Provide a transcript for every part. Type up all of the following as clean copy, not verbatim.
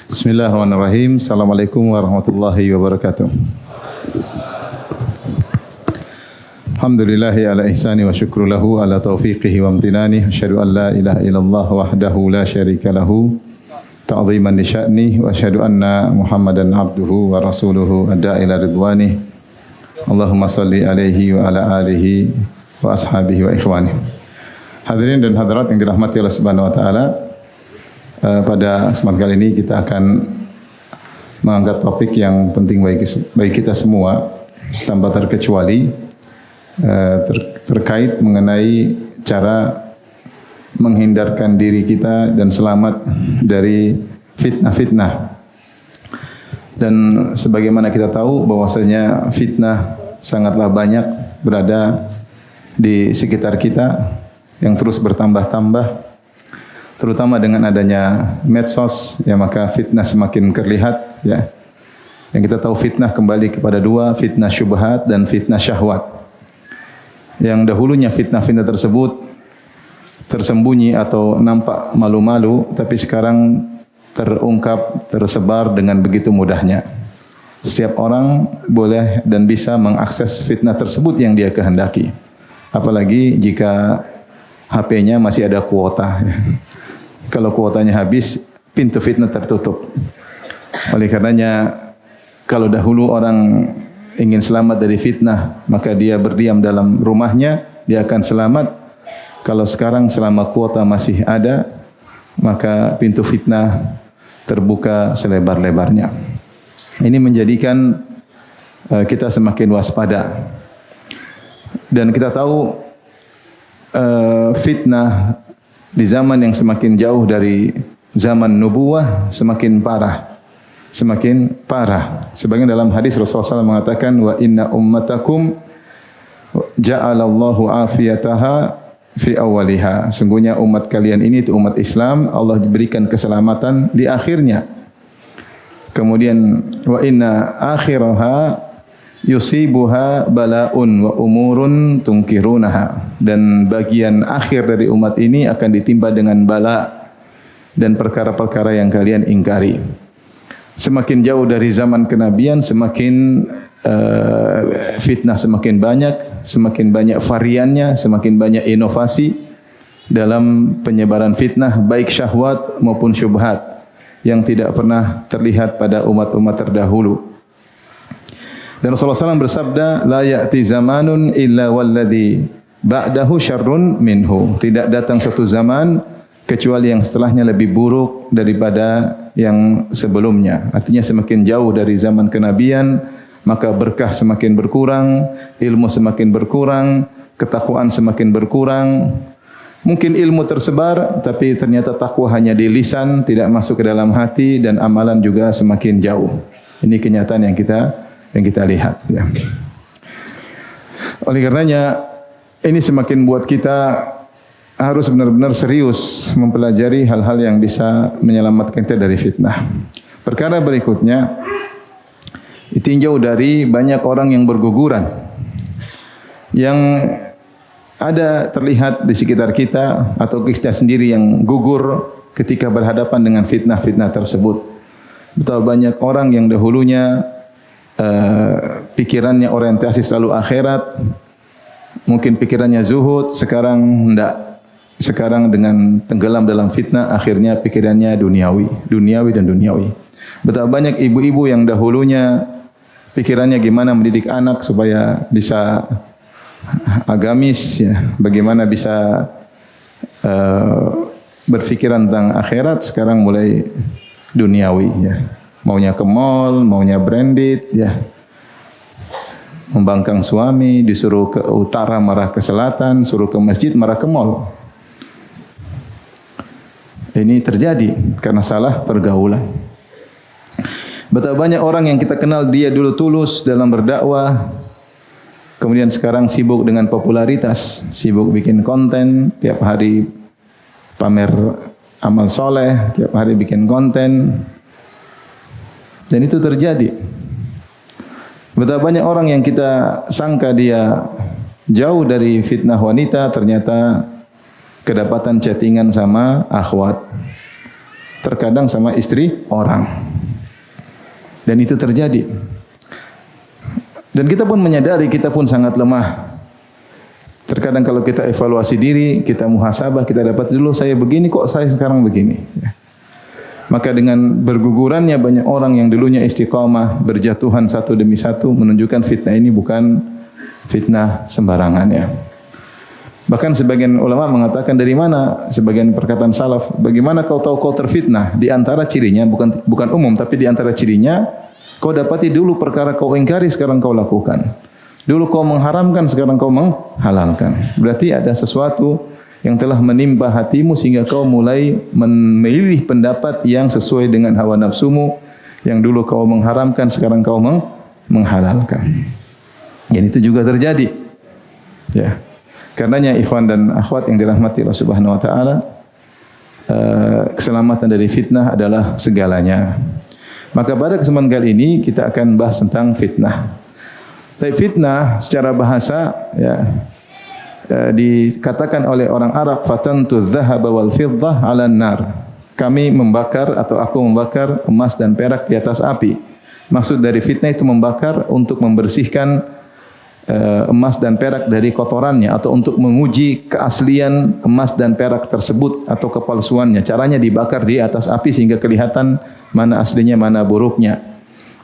Bismillahirrahmanirrahim. Assalamualaikum warahmatullahi wabarakatuh. Alhamdulillahi ala ihsani wa syukru lahu ala taufiqihi wa amtinani. Asyhadu an la ilaha illallah wahdahu la syarika lahu ta'ziman li sya'ni wa asyhadu anna Muhammadan abduhu wa rasuluhu adda'i ila ridwani. Allahumma salli alaihi wa ala alihi wa ashabihi wa ikhwani. Hadirin dan hadirat yang dirahmati Allah Subhanahu wa taala. Pada kesempatan kali ini kita akan mengangkat topik yang penting bagi kita semua tanpa terkecuali terkait mengenai cara menghindarkan diri kita dan selamat dari fitnah-fitnah. Dan sebagaimana kita tahu bahwasanya fitnah sangatlah banyak berada di sekitar kita yang terus bertambah-tambah. Terutama dengan adanya medsos, ya maka fitnah semakin terlihat, ya. Yang kita tahu fitnah kembali kepada dua, fitnah syubhat dan fitnah syahwat. Yang dahulunya fitnah-fitnah tersebut tersembunyi atau nampak malu-malu, tapi sekarang terungkap, tersebar dengan begitu mudahnya. Setiap orang boleh dan bisa mengakses fitnah tersebut yang dia kehendaki. Apalagi jika HP-nya masih ada kuota, ya. Kalau kuotanya habis, pintu fitnah tertutup. Oleh karenanya, kalau dahulu orang ingin selamat dari fitnah, maka dia berdiam dalam rumahnya, dia akan selamat. Kalau sekarang selama kuota masih ada, maka pintu fitnah terbuka selebar-lebarnya. Ini menjadikan kita semakin waspada. Dan kita tahu fitnah di zaman yang semakin jauh dari zaman nubuwah semakin parah. Semakin parah. Sebagian dalam hadis Rasulullah SAW mengatakan, wa inna ummatakum ja'alallahu afiyataha fi awaliha. Sungguhnya umat kalian ini, itu umat Islam, Allah diberikan keselamatan di akhirnya. Kemudian wa inna akhiraha yusibuha bala'un wa umurun tunkirunaha. Dan bagian akhir dari umat ini akan ditimpa dengan bala dan perkara-perkara yang kalian ingkari. Semakin jauh dari zaman kenabian, semakin fitnah semakin banyak variannya, semakin banyak inovasi dalam penyebaran fitnah, baik syahwat maupun syubhat yang tidak pernah terlihat pada umat-umat terdahulu. Dan Rasulullah SAW bersabda, la ya'ti zamanun illa walladhi ba'dahu syarrun minhu. Tidak datang suatu zaman kecuali yang setelahnya lebih buruk daripada yang sebelumnya. Artinya semakin jauh dari zaman kenabian, maka berkah semakin berkurang, ilmu semakin berkurang, ketakwaan semakin berkurang. Mungkin ilmu tersebar, tapi ternyata takwa hanya di lisan, tidak masuk ke dalam hati, dan amalan juga semakin jauh. Ini kenyataan yang kita lihat, ya. Oleh karenanya, ini semakin buat kita harus benar-benar serius mempelajari hal-hal yang bisa menyelamatkan kita dari fitnah. Perkara berikutnya, ditinjau dari banyak orang yang berguguran, yang ada terlihat di sekitar kita atau kita sendiri yang gugur ketika berhadapan dengan fitnah-fitnah tersebut. Betapa banyak orang yang dahulunya pikirannya orientasi selalu akhirat, mungkin pikirannya zuhud, sekarang tidak. Sekarang dengan tenggelam dalam fitnah, akhirnya pikirannya duniawi dan duniawi. Betapa banyak ibu-ibu yang dahulunya pikirannya gimana mendidik anak supaya bisa agamis, ya, bagaimana bisa berpikiran tentang akhirat, sekarang mulai duniawi, ya. Maunya ke mall, maunya branded, ya. Membangkang suami, disuruh ke utara marah ke selatan, suruh ke masjid marah ke mall. Ini terjadi karena salah pergaulan. Betapa banyak orang yang kita kenal dia dulu tulus dalam berdakwah, kemudian sekarang sibuk dengan popularitas, sibuk bikin konten, tiap hari pamer amal soleh, tiap hari bikin konten. Dan itu terjadi. Betapa banyak orang yang kita sangka dia jauh dari fitnah wanita, ternyata kedapatan chattingan sama akhwat. terkadang sama istri orang. Dan itu terjadi. Dan kita pun menyadari kita pun sangat lemah. Terkadang kalau kita evaluasi diri, kita muhasabah, kita dapat dulu saya begini kok saya sekarang begini. Maka dengan bergugurannya banyak orang yang dulunya istiqamah, berjatuhan satu demi satu, menunjukkan fitnah ini bukan fitnah sembarangan ya. Bahkan sebagian ulama mengatakan dari mana sebagian perkataan salaf, bagaimana kau tahu kau terfitnah? Di antara cirinya bukan umum tapi di antara cirinya kau dapati dulu perkara kau ingkari sekarang kau lakukan. Dulu kau mengharamkan sekarang kau menghalalkan. Berarti ada sesuatu yang telah menimpa hatimu sehingga kau mulai memilih pendapat yang sesuai dengan hawa nafsumu. Yang dulu kau mengharamkan sekarang kau menghalalkan. Dan itu juga terjadi. Ya. Karenanya ikhwan dan akhwat yang dirahmati Allah Subhanahu wa taala, keselamatan dari fitnah adalah segalanya. Maka pada kesempatan kali ini kita akan bahas tentang fitnah. Tapi fitnah secara bahasa ya dikatakan oleh orang Arab fatantu dzahaba wal fiddah 'alan nar. Kami membakar atau aku membakar emas dan perak di atas api. Maksud dari fitnah itu membakar untuk membersihkan emas dan perak dari kotorannya atau untuk menguji keaslian emas dan perak tersebut atau kepalsuannya. Caranya dibakar di atas api sehingga kelihatan mana aslinya, mana buruknya.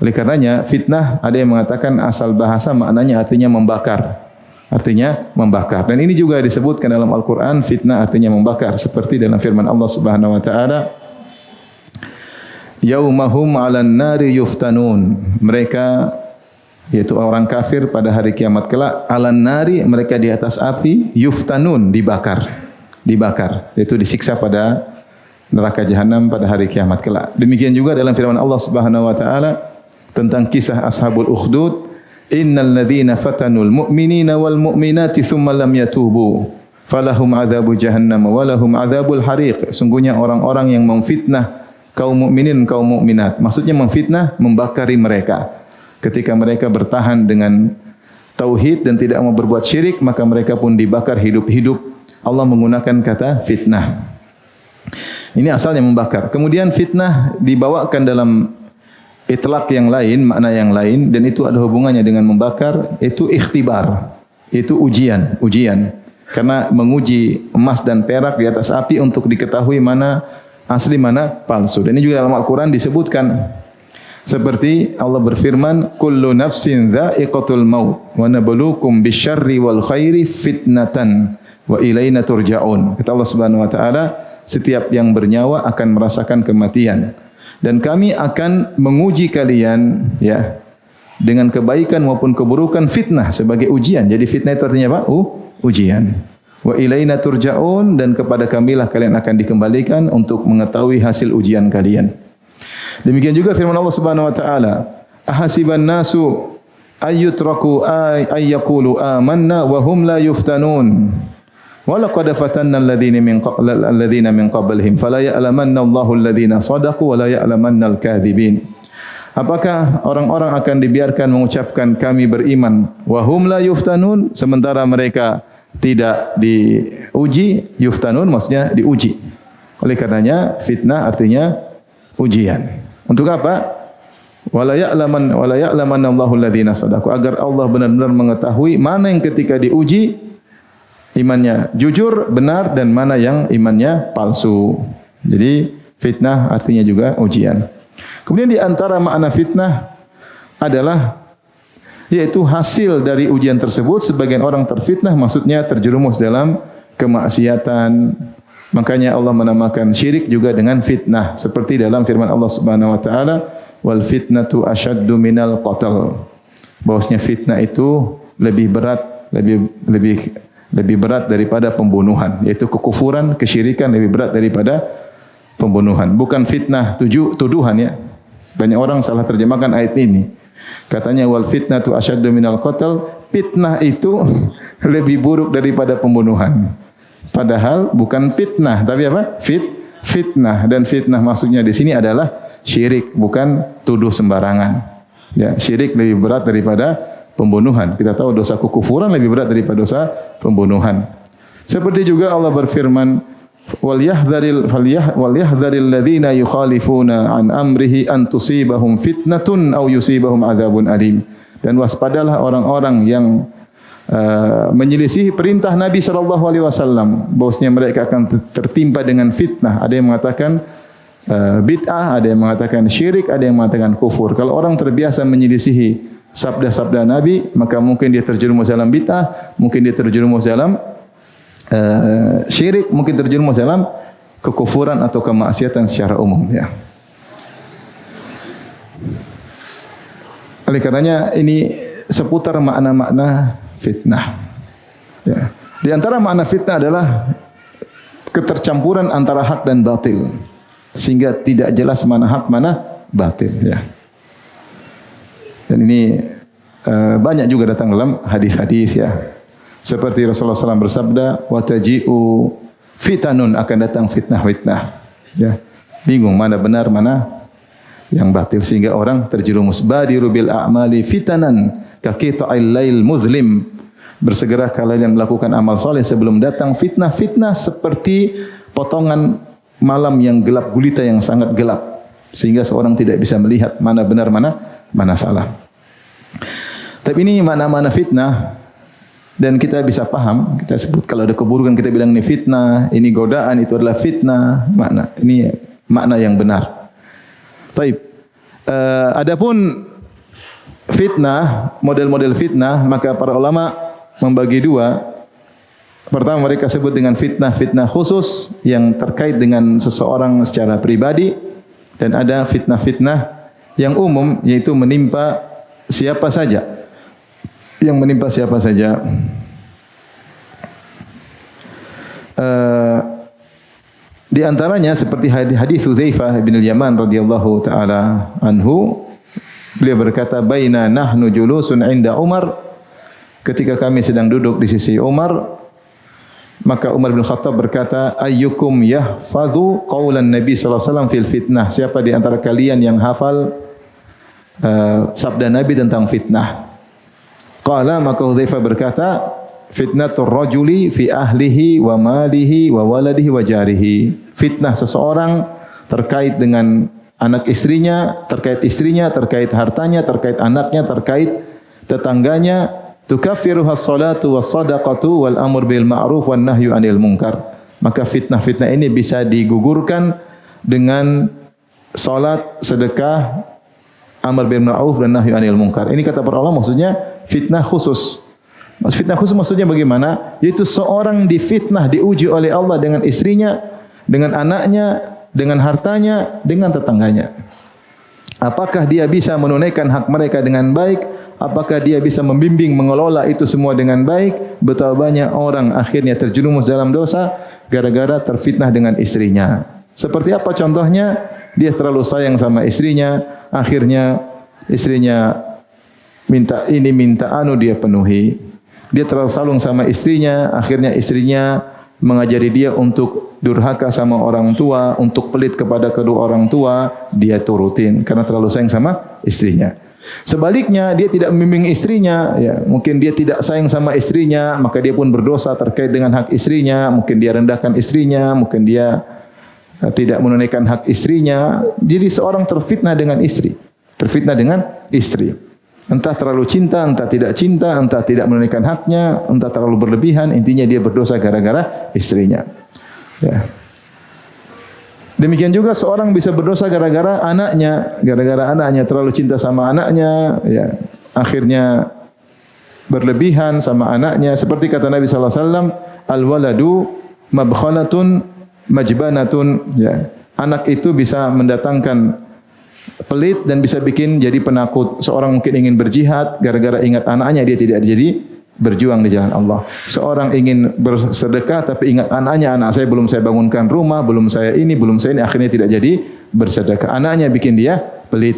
Oleh karenanya fitnah ada yang mengatakan asal bahasa maknanya artinya membakar. Artinya membakar. Dan ini juga disebutkan dalam Al-Quran fitnah artinya membakar. Seperti dalam firman Allah Subhanahu wa ta'ala, Yaumahum 'alan nari yuftanun. Mereka yaitu orang kafir pada hari kiamat kelak, 'alan nari, mereka di atas api, yuftanun, dibakar, yaitu disiksa pada neraka jahanam pada hari kiamat kelak. Demikian juga dalam firman Allah Subhanahu wa taala tentang kisah ashabul ukhdud, innal ladzina fatanul mu'minina wal mu'minati tsumma lam yatubu falahum adzabu jahannam wa lahum adzabul hariq. Sungguhnya orang-orang yang memfitnah kaum mukminin kaum mukminat, maksudnya memfitnah, membakari mereka. Ketika mereka bertahan dengan tauhid dan tidak mau berbuat syirik, maka mereka pun dibakar hidup-hidup. Allah menggunakan kata fitnah. Ini asalnya membakar. Kemudian fitnah dibawakan dalam itlaq yang lain, makna yang lain, dan itu ada hubungannya dengan membakar, itu ikhtibar, itu ujian. Karena menguji emas dan perak di atas api untuk diketahui mana asli, mana palsu. Dan ini juga dalam Al-Quran disebutkan. Seperti Allah berfirman, kullu nafsin dha'iqatul maut wa nabluukum bisyarri wal khairi fitnatan wa ilaina turja'un. Kata Allah Subhanahu wa taala, setiap yang bernyawa akan merasakan kematian dan kami akan menguji kalian ya dengan kebaikan maupun keburukan, fitnah sebagai ujian. Jadi fitnah itu artinya apa? Ujian. Wa ilaina turja'un, dan kepada kamilah kalian akan dikembalikan untuk mengetahui hasil ujian kalian. Demikian juga firman Allah Subhanahu wa taala, ahasiban nasu ayyutraku ayyaqulu amanna wa hum la yuftanun wa laqad fatanna alladhina min qablihim fala ya'lamanna Allahu alladhina sadaqu wa la ya'lamanna al-kadhibin. Apakah orang-orang akan dibiarkan mengucapkan kami beriman wa hum la yuftanun sementara mereka tidak diuji? Yuftanun maksudnya diuji. Oleh karenanya fitnah artinya ujian. Untuk apa? Wala ya'lamanna Allahu alladhina sadaqu, agar Allah benar-benar mengetahui mana yang ketika diuji imannya jujur, benar, dan mana yang imannya palsu. Jadi fitnah artinya juga ujian. Kemudian di antara makna fitnah adalah yaitu hasil dari ujian tersebut. Sebagian orang terfitnah maksudnya terjerumus dalam kemaksiatan. Makanya Allah menamakan syirik juga dengan fitnah, seperti dalam firman Allah Subhanahu wa taala, wal fitnatu asyaddu minal qatl. Bahwasanya fitnah itu lebih berat daripada pembunuhan, yaitu kekufuran, kesyirikan lebih berat daripada pembunuhan. Bukan fitnah tuduhan ya. Banyak orang salah terjemahkan ayat ini. Katanya wal fitnatu asyaddu minal qatl, fitnah itu lebih buruk daripada pembunuhan. Padahal bukan fitnah, tapi apa? Fitnah. Dan fitnah maksudnya di sini adalah syirik, bukan tuduh sembarangan. Ya, syirik lebih berat daripada pembunuhan. Kita tahu dosa kekufuran lebih berat daripada dosa pembunuhan. Seperti juga Allah berfirman, wal yahdharil ladzina yukhalifuna an amrihi an tusibahum fitnatun aw yusibahum adzabun alim. Dan waspadalah orang-orang yang menyelisihi perintah Nabi sallallahu alaihi wasallam, bahwasanya mereka akan tertimpa dengan fitnah. Ada yang mengatakan bid'ah, ada yang mengatakan syirik, ada yang mengatakan kufur. Kalau orang terbiasa menyelisihi sabda-sabda Nabi, maka mungkin dia terjerumus dalam bid'ah, mungkin dia terjerumus dalam syirik, mungkin terjerumus dalam kekufuran atau kemaksiatan secara umum, ya. Oleh karenanya ini seputar makna-makna fitnah. Ya. Di antara makna fitnah adalah ketercampuran antara hak dan batil, sehingga tidak jelas mana hak mana batil, ya. Dan ini banyak juga datang dalam hadis-hadis, ya. Seperti Rasulullah SAW bersabda, wa taji'u fitanun, akan datang fitnah-fitnah, ya. Bingung mana benar mana yang batil, sehingga orang terjerumus. Badiru bil a'mali fitanan ka qita'il lail muzlim. Bersegera kalian melakukan amal soleh sebelum datang fitnah-fitnah seperti potongan malam yang gelap gulita, yang sangat gelap, sehingga seorang tidak bisa melihat mana benar mana salah. Tapi ini mana-mana fitnah, dan kita bisa paham, kita sebut kalau ada keburukan kita bilang ini fitnah, ini godaan, itu adalah fitnah, makna ini makna yang benar. Taib. Adapun fitnah, model-model fitnah, maka para ulama membagi dua. Pertama, mereka sebut dengan fitnah khusus yang terkait dengan seseorang secara pribadi, dan ada fitnah yang umum, yaitu menimpa siapa saja. Yang menimpa siapa saja. Di antaranya seperti hadis Hudzaifah bin al-Yaman radhiyallahu taala anhu, beliau berkata, baina nahnu julusun 'inda Umar, ketika kami sedang duduk di sisi Umar, maka Umar bin Khattab berkata, ayyukum yahfadhu qaulan Nabi sallallahu alaihi wasallam fil fitnah, siapa di antara kalian yang hafal sabda Nabi tentang fitnah? Qala, maka Hudzaifah berkata, fitnatur rajuli fi ahlihi wa malihi wa waladihi wa jarihi. Fitnah seseorang terkait dengan anak istrinya, terkait istrinya, terkait hartanya, terkait anaknya, terkait tetangganya. Tukaffiruha as-salatu was-sadaqatu wal amr bil ma'ruf wan nahyu 'anil munkar. Maka fitnah-fitnah ini bisa digugurkan dengan salat, sedekah, amar bil ma'ruf dan nahyu 'anil munkar. Ini kata para ulama maksudnya fitnah khusus. Fitnah khusus maksudnya bagaimana? Yaitu seorang difitnah, diuji oleh Allah dengan istrinya, dengan anaknya, dengan hartanya, dengan tetangganya. Apakah dia bisa menunaikan hak mereka dengan baik? Apakah dia bisa membimbing, mengelola itu semua dengan baik? Betapa banyak orang akhirnya terjerumus dalam dosa gara-gara terfitnah dengan istrinya. Seperti apa contohnya? Dia terlalu sayang sama istrinya, akhirnya istrinya minta ini, minta anu, dia penuhi. Dia terlalu salung sama istrinya, akhirnya istrinya mengajari dia untuk durhaka sama orang tua, untuk pelit kepada kedua orang tua, dia turutin karena terlalu sayang sama istrinya. Sebaliknya, dia tidak membimbing istrinya, ya, mungkin dia tidak sayang sama istrinya, maka dia pun berdosa terkait dengan hak istrinya, mungkin dia rendahkan istrinya, mungkin dia tidak menunaikan hak istrinya. Jadi seorang terfitnah dengan istri, terfitnah dengan istri. Entah terlalu cinta, entah tidak cinta, entah tidak menunaikan haknya, entah terlalu berlebihan, intinya dia berdosa gara-gara istrinya. Ya. Demikian juga seorang bisa berdosa gara-gara anaknya terlalu cinta sama anaknya, ya. Akhirnya berlebihan sama anaknya. Seperti kata Nabi sallallahu alaihi wasallam, al-waladu mabkhalatun majbanatun, ya. Anak itu bisa mendatangkan pelit dan bisa bikin jadi penakut. Seorang mungkin ingin berjihad, gara-gara ingat anaknya dia tidak jadi berjuang di jalan Allah. Seorang ingin bersedekah tapi ingat anaknya, anak saya belum saya bangunkan rumah, belum saya ini, akhirnya tidak jadi bersedekah. Anaknya bikin dia pelit.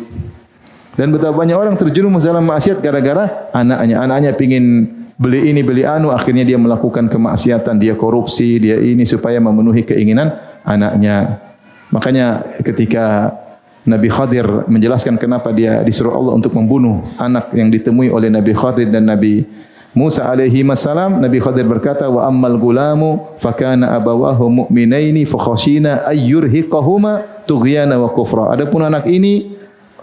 Dan betapa banyak orang terjerumus dalam maksiat gara-gara anaknya pingin beli ini, beli anu, akhirnya dia melakukan kemaksiatan, dia korupsi, dia ini supaya memenuhi keinginan anaknya. Makanya ketika Nabi Khadir menjelaskan kenapa dia disuruh Allah untuk membunuh anak yang ditemui oleh Nabi Khadir dan Nabi Musa alaihi salam, Nabi Khadir berkata, wa ammal gulamu fakana abawahu mu'minaini fakhashina ayyurhiqahuma tughyana wa kufra. Adapun anak ini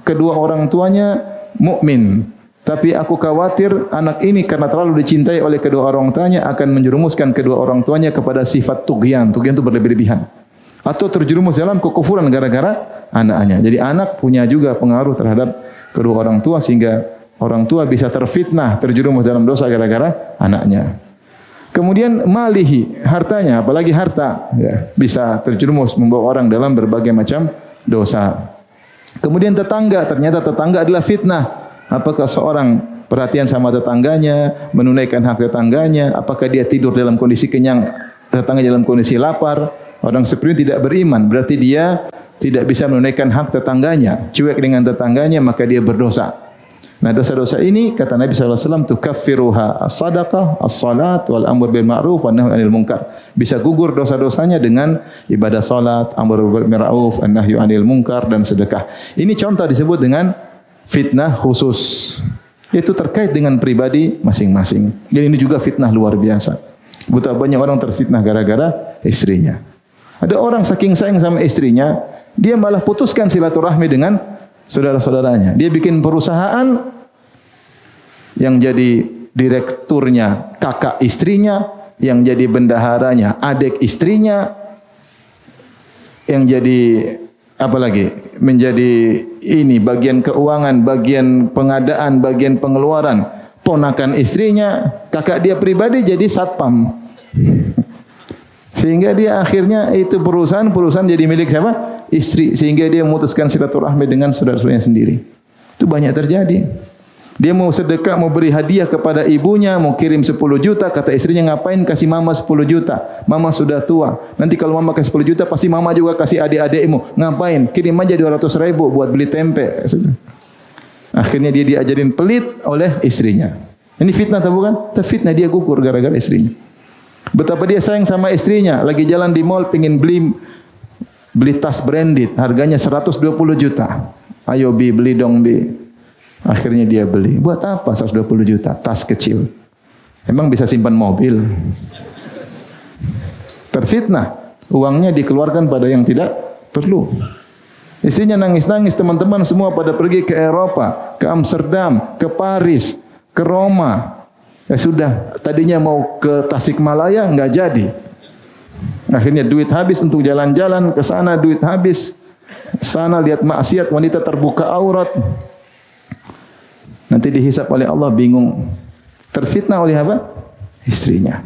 kedua orang tuanya mukmin, tapi aku khawatir anak ini karena terlalu dicintai oleh kedua orang tuanya akan menjerumuskan kedua orang tuanya kepada sifat tughyan. Tughyan itu berlebih-lebihan. Atau terjerumus dalam kekufuran gara-gara anaknya. Jadi anak punya juga pengaruh terhadap kedua orang tua sehingga orang tua bisa terfitnah, terjerumus dalam dosa gara-gara anaknya. Kemudian malihi, hartanya, apalagi harta, ya, bisa terjerumus membawa orang dalam berbagai macam dosa. Kemudian tetangga, ternyata tetangga adalah fitnah. Apakah seorang perhatian sama tetangganya, menunaikan hak tetangganya, apakah dia tidur dalam kondisi kenyang, tetangga dalam kondisi lapar. Orang seperti ini tidak beriman, berarti dia tidak bisa menunaikan hak tetangganya, cuek dengan tetangganya, maka dia berdosa. Nah, dosa-dosa ini kata Nabi SAW tukaffiruha as-sadaqah, as-salat wal amr bil ma'ruf wan nahy 'anil munkar. Bisa gugur dosa-dosanya dengan ibadah salat, amr bil ma'ruf, an-nahy 'anil munkar dan sedekah. Ini contoh disebut dengan fitnah khusus. Itu terkait dengan pribadi masing-masing. Dan ini juga fitnah luar biasa. Betapa banyak orang terfitnah gara-gara istrinya. Ada orang saking sayang sama istrinya, dia malah putuskan silaturahmi dengan saudara-saudaranya. Dia bikin perusahaan yang jadi direkturnya kakak istrinya, yang jadi bendaharanya adik istrinya, yang jadi apa lagi? Menjadi ini bagian keuangan, bagian pengadaan, bagian pengeluaran. Ponakan istrinya, kakak dia pribadi jadi satpam. Sehingga dia akhirnya itu perusahaan jadi milik siapa? Istri. Sehingga dia memutuskan silaturahmi dengan saudara-saudaranya sendiri. Itu banyak terjadi. Dia mau sedekah, mau beri hadiah kepada ibunya, mau kirim 10 juta, kata istrinya ngapain kasih mama 10 juta? Mama sudah tua. Nanti kalau mama kasih 10 juta, pasti mama juga kasih adik-adikmu. Ngapain? Kirim aja 200 ribu buat beli tempe. Akhirnya dia diajarin pelit oleh istrinya. Ini fitnah atau bukan? Itu fitnah, dia gugur gara-gara istrinya. Betapa dia sayang sama istrinya, lagi jalan di mall pengin beli tas branded, harganya 120 juta. Ayo Bi, beli dong Bi. Akhirnya dia beli. Buat apa 120 juta? Tas kecil. Emang bisa simpan mobil? Terfitnah. Uangnya dikeluarkan pada yang tidak perlu. Istrinya nangis-nangis, teman-teman semua pada pergi ke Eropa, ke Amsterdam, ke Paris, ke Roma. Ya sudah, tadinya mau ke Tasikmalaya, enggak jadi. Akhirnya duit habis untuk jalan-jalan ke sana, duit habis. Sana lihat maksiat, wanita terbuka aurat. Nanti dihisap oleh Allah, bingung. Terfitnah oleh apa? Istrinya.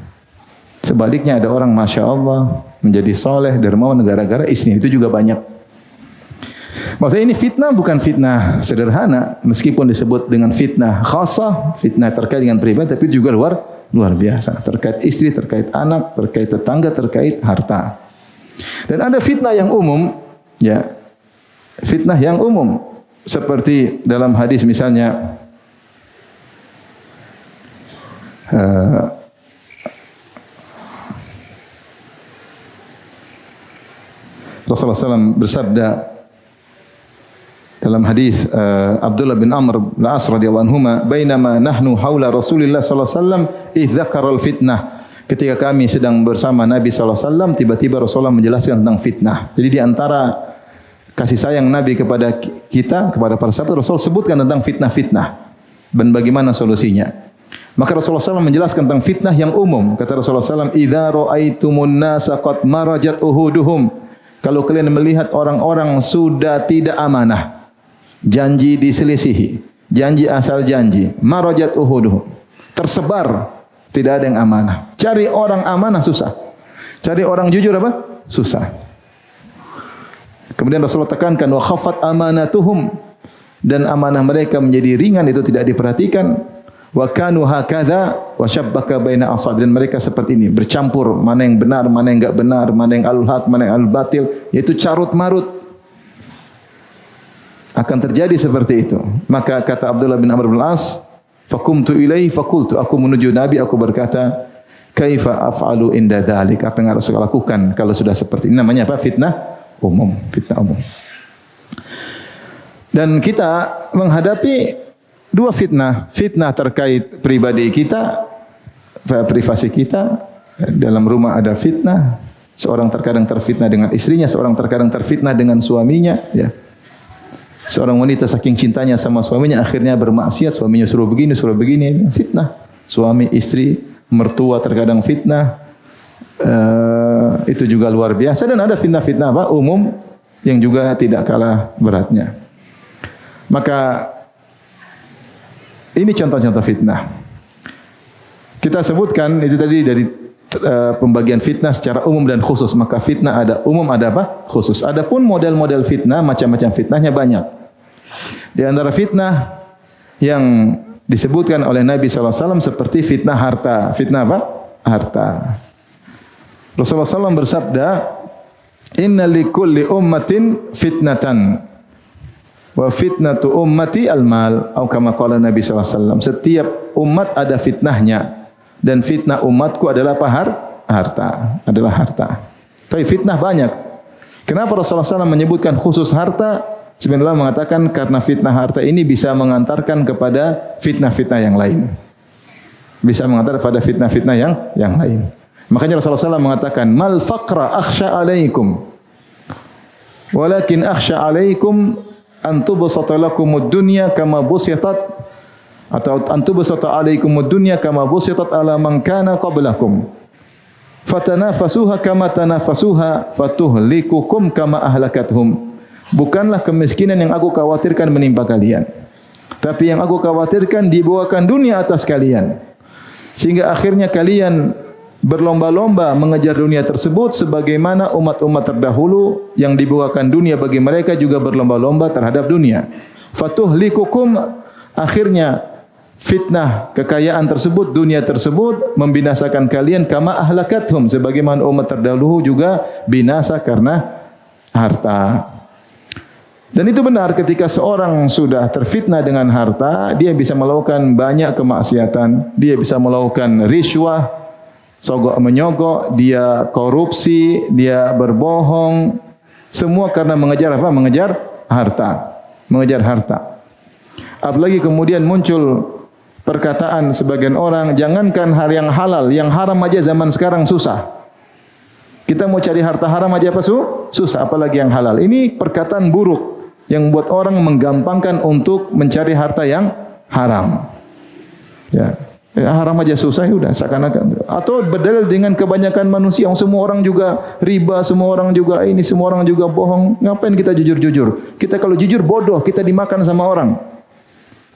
Sebaliknya ada orang Masya Allah menjadi soleh, dermawan gara-gara istrinya. Itu juga banyak. Maksudnya ini fitnah bukan fitnah sederhana, meskipun disebut dengan fitnah khasah, fitnah terkait dengan pribadi, tapi juga luar biasa, terkait istri, terkait anak, terkait tetangga, terkait harta. Dan ada fitnah yang umum, ya, fitnah yang umum, seperti dalam hadis misalnya, Rasulullah SAW bersabda dalam hadis Abdullah bin Amr bin As radhiyallahu anhuma, bainama nahnu haula Rasulillah sallallahu alaihi wasallam idz dzakara fitnah. Ketika kami sedang bersama Nabi sallallahu alaihi wasallam, tiba-tiba Rasulullah menjelaskan tentang fitnah. Jadi di antara kasih sayang Nabi kepada kita, kepada para sahabat, Rasul sebutkan tentang fitnah-fitnah dan bagaimana solusinya. Maka Rasulullah SAW menjelaskan tentang fitnah yang umum. Kata Rasulullah SAW, idza ra'aitumun nasa qad marajat uhuduhum. Kalau kalian melihat orang-orang sudah tidak amanah, janji diselisihi, janji asal janji, marajat uhuduhum, tersebar, tidak ada yang amanah. Cari orang amanah susah. Cari orang jujur apa? Susah. Kemudian Rasulullah tekankan wa khaffat amanatuhum, dan amanah mereka menjadi ringan, itu tidak diperhatikan. Wa kanu hakadha wa syabbaka baina ashab, dan mereka seperti ini, bercampur mana yang benar, mana yang enggak benar, mana yang al-haq, mana yang al-batil, yaitu carut marut. Akan terjadi seperti itu. Maka kata Abdullah bin Amr bin As, faqumtu ilaihi faqultu, aku menuju Nabi, aku berkata, kaifa af'alu inda dzalik, apa yang harus saya lakukan kalau sudah seperti ini? Namanya apa? Fitnah umum, fitnah umum. Dan kita menghadapi dua fitnah, fitnah terkait pribadi kita privasi kita. Dalam rumah ada fitnah. Seorang terkadang terfitnah dengan istrinya, seorang terkadang terfitnah dengan suaminya, ya. Seorang wanita saking cintanya sama suaminya akhirnya bermaksiat, suaminya suruh begini, fitnah. Suami, istri, mertua terkadang fitnah. Itu juga luar biasa, dan ada fitnah-fitnah apa? Umum yang juga tidak kalah beratnya. Maka ini contoh-contoh fitnah. Kita sebutkan itu tadi dari pembagian fitnah secara umum dan khusus. Maka fitnah ada umum, ada apa? Khusus. Adapun model-model fitnah, macam-macam fitnahnya banyak. Di antara fitnah yang disebutkan oleh Nabi SAW seperti fitnah harta. Fitnah apa? Harta. Rasulullah SAW bersabda, "Inna likulli ummatin fitnatan, wa fitnatu ummati al-mal." Atau kama qala Nabi SAW. Setiap umat ada fitnahnya. Dan fitnah umatku adalah apa? Harta. Adalah harta. Tapi fitnah banyak. Kenapa Rasulullah SAW menyebutkan khusus harta? Sebenarnya mengatakan karena fitnah harta ini bisa mengantarkan kepada fitnah-fitnah yang lain. Bisa mengantar pada fitnah-fitnah yang lain. Makanya Rasulullah SAW mengatakan, "Mal faqra akhsha alaikum. Walakin akhsha alaikum an tubsata lakumud dunya kama busitat." Atau antubsata alaikumud dunya kama busitat ala man kana qablakum fatanafasuha kama tanafasuha fatuhlikukum kama ahlakathum. Bukanlah kemiskinan yang aku khawatirkan menimpa kalian, tapi yang aku khawatirkan dibawakan dunia atas kalian, sehingga akhirnya kalian berlomba-lomba mengejar dunia tersebut sebagaimana umat-umat terdahulu yang dibawakan dunia bagi mereka juga berlomba-lomba terhadap dunia. Fatuhlikukum, akhirnya fitnah kekayaan tersebut, dunia tersebut membinasakan kalian kama ahlakathum, sebagaimana umat terdahulu juga binasa karena harta. Dan itu benar, ketika seorang sudah terfitnah dengan harta, dia bisa melakukan banyak kemaksiatan, dia bisa melakukan riswah, sogok menyogok, dia korupsi, dia berbohong, semua karena mengejar apa? Mengejar harta. Mengejar harta. Apalagi kemudian muncul perkataan sebagian orang, jangankan hal yang halal, yang haram aja zaman sekarang susah. Kita mau cari harta haram aja apa susah, apalagi yang halal. Ini perkataan buruk yang buat orang menggampangkan untuk mencari harta yang haram. Ya, haram aja susah, ya udah seakan-akan. Atau berdalil dengan kebanyakan manusia, semua orang juga riba, semua orang juga ini, semua orang juga bohong. Ngapain kita jujur-jujur? Kita kalau jujur bodoh, kita dimakan sama orang.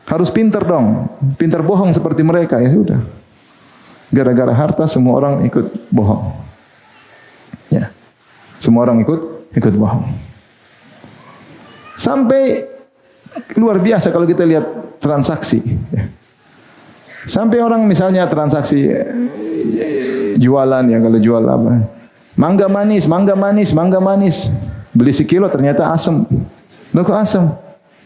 Harus pintar dong, pintar bohong seperti mereka, ya sudah. Gara-gara harta semua orang ikut bohong. Ya, semua orang ikut bohong. Sampai luar biasa kalau kita lihat transaksi. Ya. Sampai orang misalnya transaksi jualan, ya kalau jual apa? Mangga manis, mangga manis, mangga manis. Beli sekilo ternyata asam. Loh kok asam?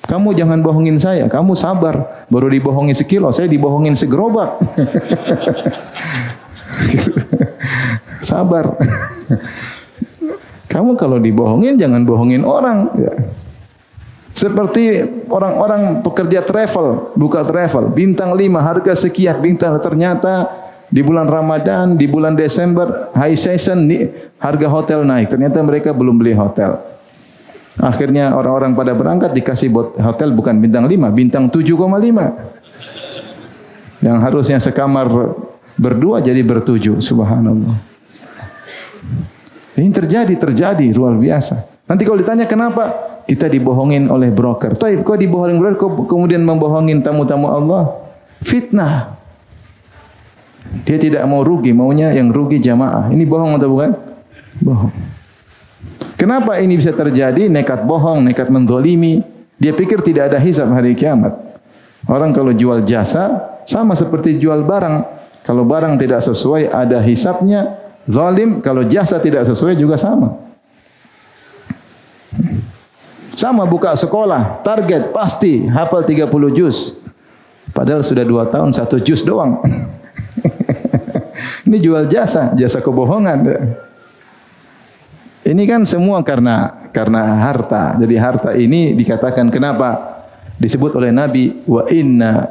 Kamu jangan bohongin saya, kamu sabar. Baru dibohongin sekilo, saya dibohongin segerobak. Sabar. Kamu kalau dibohongin jangan bohongin orang. Ya. Seperti orang-orang pekerja travel, buka travel, bintang 5 harga sekian, bintang ternyata di bulan Ramadan, di bulan Desember, high season, harga hotel naik. Ternyata mereka belum beli hotel. Akhirnya orang-orang pada berangkat dikasih hotel bukan bintang 5, bintang 7,5. Yang harusnya sekamar berdua jadi bertujuh, subhanallah. Ini terjadi luar biasa. Nanti kalau ditanya kenapa? Kita dibohongin oleh broker. Tapi kok dibohongin broker, kok kemudian membohongin tamu-tamu Allah? Fitnah. Dia tidak mau rugi, maunya yang rugi jamaah. Ini bohong atau bukan? Bohong. Kenapa ini bisa terjadi? Nekat bohong, nekat menzalimi. Dia pikir tidak ada hisab hari kiamat. Orang kalau jual jasa sama seperti jual barang. Kalau barang tidak sesuai ada hisabnya, zalim. Kalau jasa tidak sesuai juga sama. Sama buka sekolah, target pasti hafal 30 juz. Padahal sudah 2 tahun 1 juz doang. Ini jual jasa kebohongan. Ini kan semua karena harta. Jadi harta ini dikatakan kenapa disebut oleh Nabi wa inna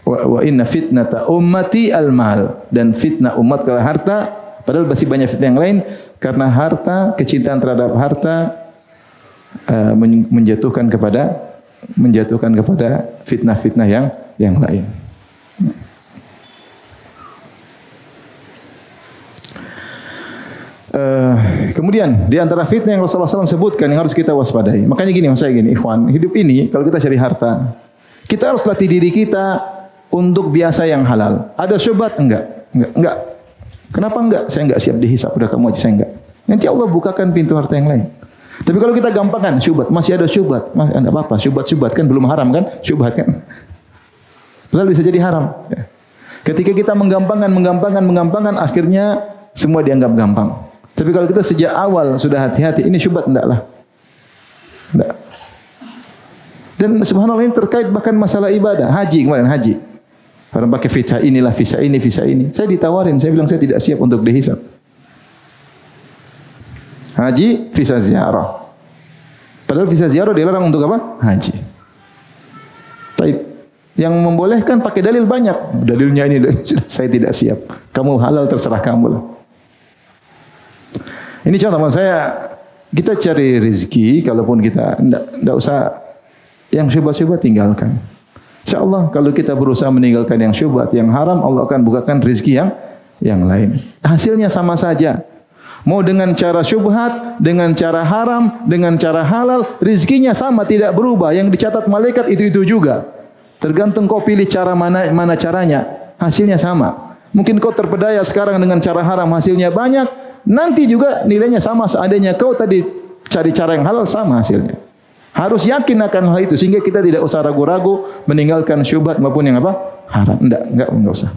Wa inna fitnata ummati al-mal, dan fitnah umat adalah harta. Padahal masih banyak fitnah yang lain, karena harta, kecintaan terhadap harta menjatuhkan kepada fitnah-fitnah yang lain. Kemudian di antara fitnah yang Rasulullah SAW sebutkan yang harus kita waspadai. Makanya gini, maksud saya gini, ikhwan, hidup ini kalau kita cari harta, kita harus latih diri kita untuk biasa yang halal. Ada syubhat? Enggak. Kenapa enggak? Saya enggak siap dihisap, udah kamu aja, saya enggak. Nanti Allah bukakan pintu harta yang lain. Tapi kalau kita gampangkan syubhat, masih ada syubhat, enggak apa-apa, syubhat kan belum haram kan? Syubhat kan. Lalu bisa jadi haram. Ketika kita menggampangkan, akhirnya semua dianggap gampang. Tapi kalau kita sejak awal sudah hati-hati, ini syubhat enggak. Dan subhanallah ini terkait bahkan masalah ibadah. Haji kemarin, haji. Orang pakai visa inilah, visa ini. Saya ditawarin, saya bilang saya tidak siap untuk dihisap. Haji, visa ziarah. Padahal visa ziarah dilarang untuk apa? Haji. Taib. Yang membolehkan pakai dalil banyak. Dalilnya ini, saya tidak siap. Kamu halal terserah kamu lah. Ini contoh maksud saya, kita cari rezeki, kalaupun kita tidak usah yang syubhat-syubhat tinggalkan. InsyaAllah kalau kita berusaha meninggalkan yang syubhat, yang haram, Allah akan bukakan rezeki yang lain. Hasilnya sama saja. Mau dengan cara syubhat, dengan cara haram, dengan cara halal, rezekinya sama, tidak berubah. Yang dicatat malaikat itu juga. Tergantung kau pilih cara mana caranya, hasilnya sama. Mungkin kau terpedaya sekarang dengan cara haram, hasilnya banyak. Nanti juga nilainya sama seadanya kau tadi cari cara yang halal, sama hasilnya. Harus yakin akan hal itu sehingga kita tidak usah ragu-ragu meninggalkan syubhat maupun yang apa? Haram. Enggak usah.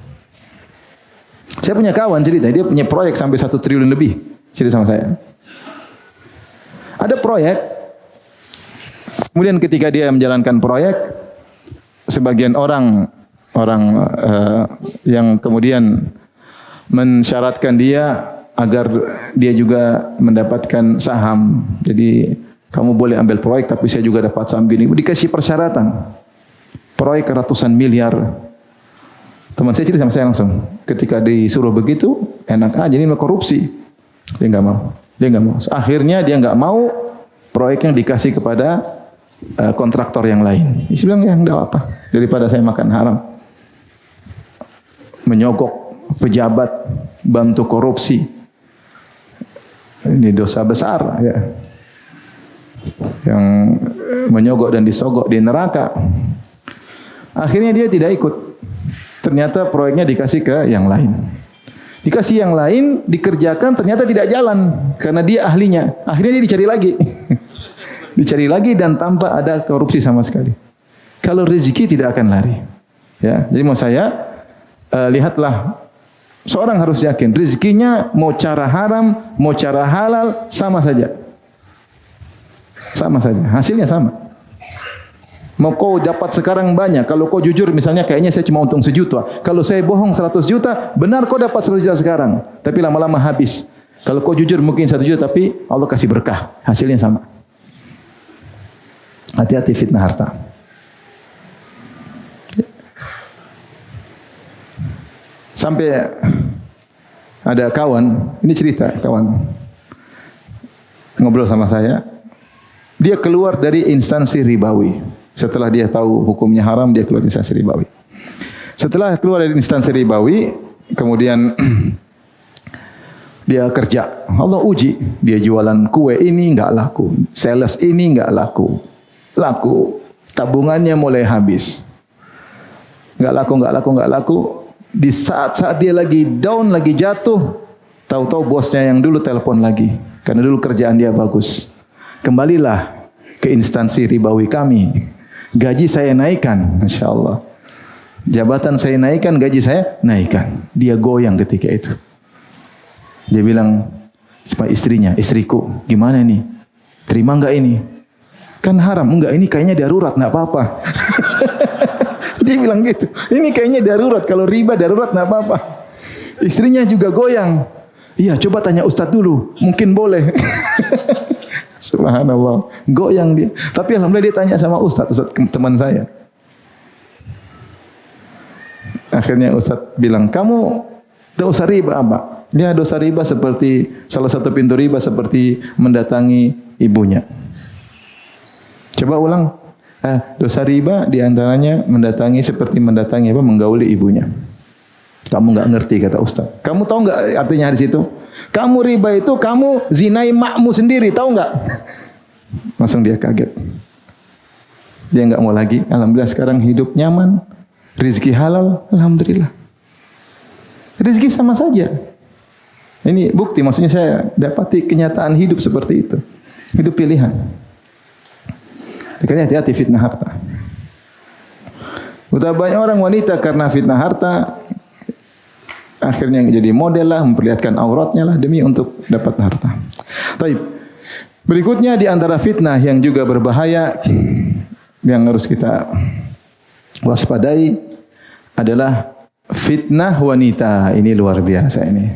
Saya punya kawan cerita, dia punya proyek sampai 1 triliun lebih. Cerita sama saya. Ada proyek, kemudian ketika dia menjalankan proyek, sebagian orang yang kemudian mensyaratkan dia agar dia juga mendapatkan saham. Jadi kamu boleh ambil proyek tapi saya juga dapat saham gini. Dikasih persyaratan. Proyek ratusan miliar. Teman saya cerita sama saya langsung. Ketika disuruh begitu, enak aja ini korupsi. Dia enggak mau. Akhirnya dia enggak mau proyek yang dikasih kepada kontraktor yang lain. Dia bilang ya enggak apa. Daripada saya makan haram. Menyogok pejabat, bantu korupsi. Ini dosa besar ya. Yang menyogok dan disogok di neraka. Akhirnya dia tidak ikut. Ternyata proyeknya dikasih ke yang lain. Dikasih yang lain, dikerjakan, ternyata tidak jalan karena dia ahlinya. Akhirnya dia dicari lagi. Dicari lagi dan tanpa ada korupsi sama sekali. Kalau rezeki tidak akan lari. Ya, jadi mau saya lihatlah, seorang harus yakin rezekinya mau cara haram, mau cara halal sama saja. Sama saja, hasilnya sama. Mau kau dapat sekarang banyak, kalau kau jujur misalnya kayaknya saya cuma untung 1 juta. Kalau saya bohong 100 juta, benar kau dapat 100 juta sekarang, tapi lama-lama habis. Kalau kau jujur mungkin 1 juta tapi Allah kasih berkah, hasilnya sama. Hati-hati fitnah harta. Sampai ada kawan, ini cerita kawan ngobrol sama saya, dia keluar dari instansi ribawi. Setelah dia tahu hukumnya haram, dia keluar dari instansi ribawi. Setelah keluar dari instansi ribawi, kemudian dia kerja. Allah uji, dia jualan kue ini enggak laku, sales ini enggak laku. Tabungannya mulai habis. Enggak laku. Di saat-saat dia lagi down, lagi jatuh, tahu-tahu bosnya yang dulu telepon lagi. Karena dulu kerjaan dia bagus. Kembalilah ke instansi ribawi kami. Gaji saya naikkan, Masya Allah. Jabatan saya naikkan, gaji saya naikkan. Dia goyang ketika itu. Dia bilang sama istrinya, istriku, gimana ini? Terima enggak ini? Kan haram. Enggak, ini kayaknya darurat, enggak apa-apa. Dia bilang gitu. Ini kayaknya darurat. Kalau riba darurat, enggak apa-apa. Istrinya juga goyang. Iya, coba tanya Ustadz dulu. Mungkin boleh. Subhanallah. Goyang dia. Tapi alhamdulillah dia tanya sama Ustadz teman saya. Akhirnya Ustaz bilang, kamu dosa riba apa? Ya, dosa riba seperti, salah satu pintu riba seperti mendatangi ibunya. Coba ulang. Dosa riba diantaranya mendatangi seperti mendatangi apa? Menggauli ibunya. Kamu enggak ngerti kata Ustaz. Kamu tahu enggak artinya di situ? Kamu riba itu kamu zinai makmu sendiri, tahu enggak? Langsung dia kaget. Dia enggak mau lagi. Alhamdulillah sekarang hidup nyaman, rezeki halal, alhamdulillah. Rezeki sama saja. Ini bukti, maksudnya saya dapati kenyataan hidup seperti itu. Hidup pilihan. Makanya hati-hati fitnah harta. Betapa banyak orang wanita karena fitnah harta akhirnya jadi model lah, memperlihatkan auratnya lah demi untuk dapat harta. Baik. Berikutnya di antara fitnah yang juga berbahaya yang harus kita waspadai adalah fitnah wanita. Ini luar biasa ini.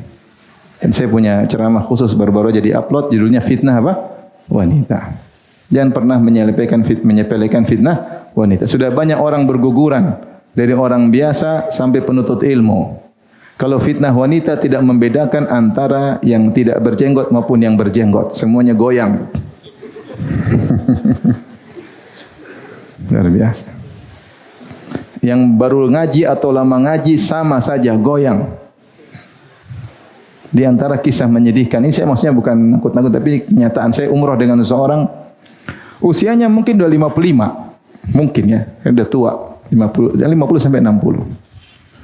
Dan saya punya ceramah khusus baru-baru jadi upload, judulnya fitnah apa? Wanita. Jangan pernah menyepelekan fitnah wanita. Sudah banyak orang berguguran dari orang biasa sampai penuntut ilmu. Kalau fitnah wanita tidak membedakan antara yang tidak berjenggot maupun yang berjenggot, semuanya goyang. Luar biasa. Yang baru ngaji atau lama ngaji sama saja goyang. Di antara kisah menyedihkan, ini saya maksudnya bukan nakut-nakut, tapi kenyataan saya umrah dengan seseorang, usianya mungkin udah 55, mungkin ya, udah tua, 50 sampai 60.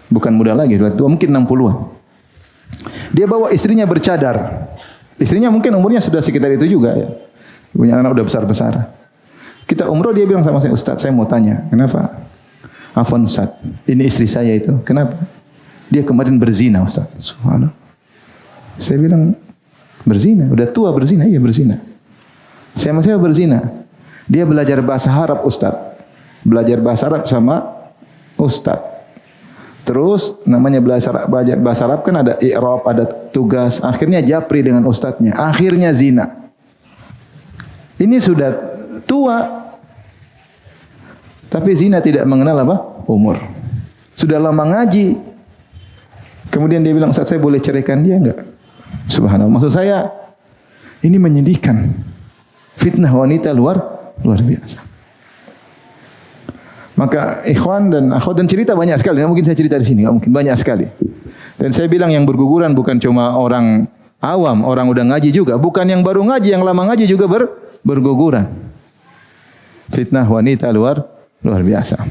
Bukan muda lagi, udah tua, mungkin 60-an. Dia bawa istrinya bercadar. Istrinya mungkin umurnya sudah sekitar itu juga ya. Punya anak udah besar-besar. Kita umroh, dia bilang sama saya, Ustaz, saya mau tanya, kenapa? Afwan Ustaz, ini istri saya itu, kenapa? Dia kemarin berzina Ustaz. Subhanallah. Saya bilang, berzina? Udah tua berzina? Iya berzina. Saya berzina. Dia belajar bahasa Arab Ustaz. Belajar bahasa Arab sama Ustaz. Terus namanya belajar bahasa Arab kan ada i'rab, ada tugas. Akhirnya japri dengan ustadznya. Akhirnya zina. Ini sudah tua. Tapi zina tidak mengenal apa? Umur. Sudah lama ngaji. Kemudian dia bilang, Ustaz, saya boleh ceraikan dia enggak? Subhanallah. Maksud saya, ini menyedihkan. Fitnah wanita luar biasa. Maka ikhwan dan akhwat, dan cerita banyak sekali. Nggak mungkin saya cerita di sini, nggak mungkin, banyak sekali. Dan saya bilang yang berguguran bukan cuma orang awam, orang udah ngaji juga. Bukan yang baru ngaji, yang lama ngaji juga berguguran. Fitnah wanita luar biasa.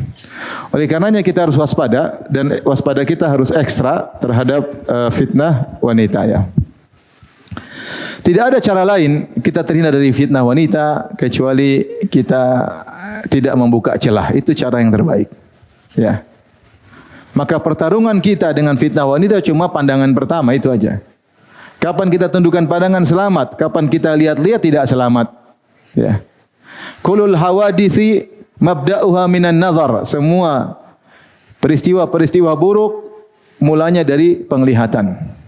Oleh karenanya kita harus waspada, dan waspada kita harus ekstra terhadap fitnah wanita ya. Tidak ada cara lain kita terhindar dari fitnah wanita kecuali kita tidak membuka celah. Itu cara yang terbaik. Ya. Maka pertarungan kita dengan fitnah wanita cuma pandangan pertama, itu aja. Kapan kita tundukkan pandangan, selamat. Kapan kita lihat-lihat, tidak selamat. Ya. Kulul hawadithi mabda'uha minan nazar. Semua peristiwa-peristiwa buruk mulanya dari penglihatan.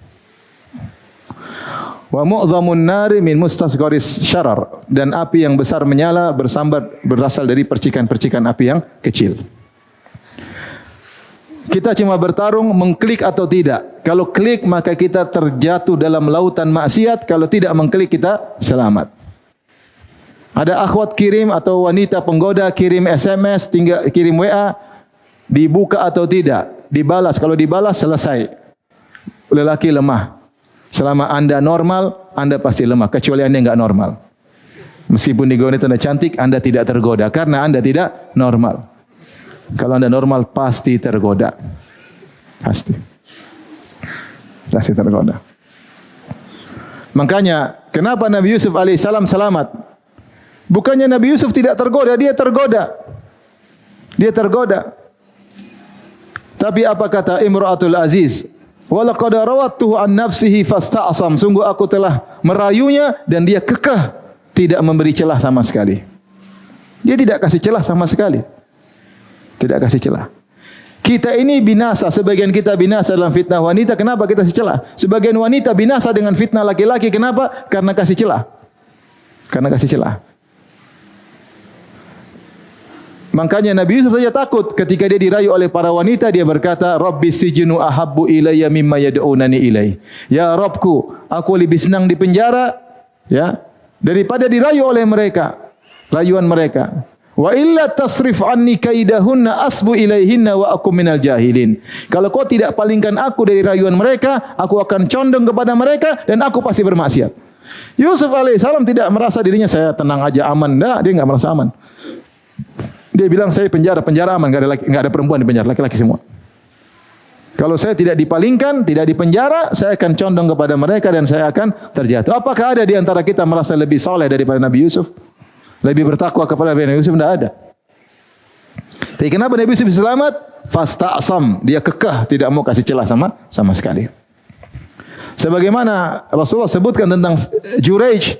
Wa mu'dhamun nari min mustasgharis syarar, dan api yang besar menyala bersambar berasal dari percikan-percikan api yang kecil. Kita cuma bertarung mengklik atau tidak. Kalau klik maka kita terjatuh dalam lautan maksiat, kalau tidak mengklik kita selamat. Ada akhwat kirim atau wanita penggoda kirim SMS, tinggal kirim WA, dibuka atau tidak, dibalas. Kalau dibalas selesai. Lelaki lemah. Selama Anda normal, Anda pasti lemah. Kecuali Anda enggak normal. Meskipun digoda Anda cantik, Anda tidak tergoda. Karena Anda tidak normal. Kalau Anda normal, pasti tergoda. Pasti tergoda. Makanya, kenapa Nabi Yusuf alaihissalam selamat? Bukannya Nabi Yusuf tidak tergoda, dia tergoda. Dia tergoda. Tapi apa kata Imra'atul Aziz? Walaqad rawattuhu an nafsihi fasta'sam. Sungguh aku telah merayunya dan dia kekeh, tidak memberi celah sama sekali. Dia tidak kasih celah sama sekali. Tidak kasih celah. Kita ini binasa, sebagian kita binasa dalam fitnah wanita. Kenapa kita kasih celah? Sebagian wanita binasa dengan fitnah laki-laki. Kenapa? Karena kasih celah. Karena kasih celah. Makanya Nabi Yusuf saja takut ketika dia dirayu oleh para wanita, dia berkata, Rabbi sijnu ahabbu ilayya mimma yad'unani ilai. Ya Rabbku, aku lebih senang di penjara ya daripada dirayu oleh mereka, rayuan mereka. Wa illa tasrif anni kaidahunna asbu ilaihinna wa aku minal jahilin. Kalau kau tidak palingkan aku dari rayuan mereka, aku akan condong kepada mereka dan aku pasti bermaksiat. Yusuf alaihissalam tidak merasa dirinya saya tenang aja aman. Enggak, dia enggak merasa aman. Dia bilang saya penjara aman, enggak ada perempuan di penjara, laki-laki semua. Kalau saya tidak dipalingkan, tidak dipenjara, saya akan condong kepada mereka dan saya akan terjatuh. Apakah ada di antara kita merasa lebih soleh daripada Nabi Yusuf? Lebih bertakwa kepada Nabi Yusuf? Tidak ada. Tapi kenapa Nabi Yusuf bisa selamat? Fasta'sam, dia kekeh, tidak mau kasih celah sama sekali. Sebagaimana Rasulullah sebutkan tentang Juraij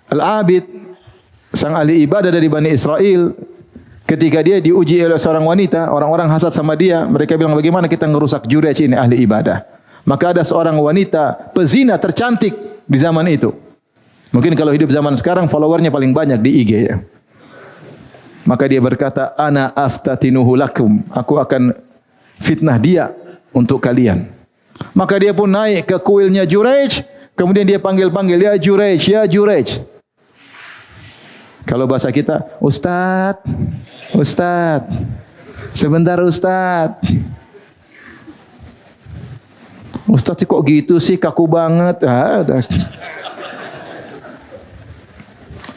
al-Abid, sang ahli ibadah dari Bani Israel, ketika dia diuji oleh seorang wanita, orang-orang hasad sama dia, mereka bilang bagaimana kita ngerusak Juraij ini ahli ibadah. Maka ada seorang wanita pezina tercantik di zaman itu. Mungkin kalau hidup zaman sekarang followernya paling banyak di IG ya. Maka dia berkata, ana aftatinuhu lakum, aku akan fitnah dia untuk kalian. Maka dia pun naik ke kuilnya Juraij, kemudian dia panggil-panggil, ya Juraij, ya Juraij. Kalau bahasa kita, Ustadz, Ustadz, sebentar Ustadz. Ustadz kok gitu sih, kaku banget.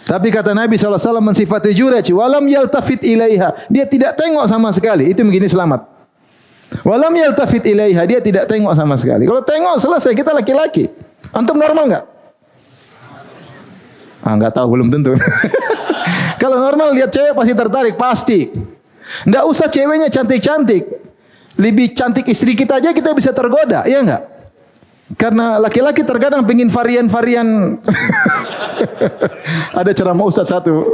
Tapi kata Nabi SAW mensifati Juraij, walam yaltafit ilaiha, dia tidak tengok sama sekali. Itu begini selamat. Walam yaltafit ilaiha, dia tidak tengok sama sekali. Kalau tengok selesai, kita laki-laki. Antum normal enggak? Enggak tahu, belum tentu. Kalau normal lihat cewek pasti tertarik, pasti. Enggak usah ceweknya cantik-cantik. Lebih cantik istri kita aja kita bisa tergoda, iya enggak? Karena laki-laki terkadang pengen varian-varian. Ada ceramah Ustaz satu.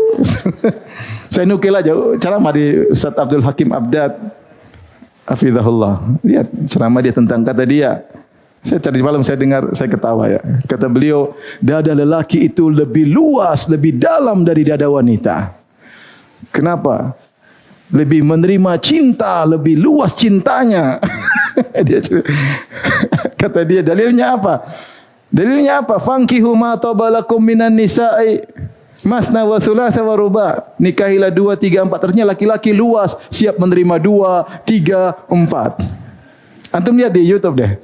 Saya nukil aja ceramah di Ustaz Abdul Hakim Abdad hafizahullah. Lihat ceramah dia tentang kata dia. Saya tadi malam saya dengar, saya ketawa ya. Kata beliau, dada lelaki itu lebih luas, lebih dalam dari dada wanita. Kenapa? Lebih menerima cinta, lebih luas cintanya. Kata dia, dalilnya apa? Dalilnya apa? Fankihu ma tabalakum minan nisa'i masna wa thulatha wa ruba. Nikahilah 2, 3, 4. Artinya laki-laki luas, siap menerima 2, 3, 4. Antum lihat di YouTube deh.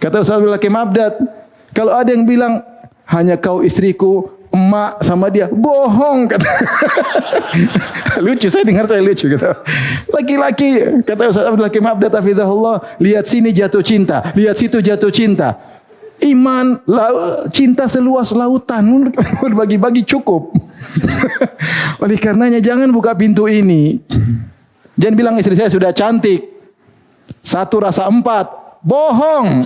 Kata Ustaz Abdul Hakim Abdad, kalau ada yang bilang hanya kau istriku, emak sama dia, bohong kata. Lucu, saya dengar saya lucu kata. Laki-laki, kata Ustaz Abdul Hakim Abdad hafizahullah, lihat sini jatuh cinta, lihat situ jatuh cinta. Iman, cinta seluas lautan, berbagi-bagi cukup. Oleh karenanya jangan buka pintu ini. Jangan bilang istri saya sudah cantik, 1 rasa 4. Bohong.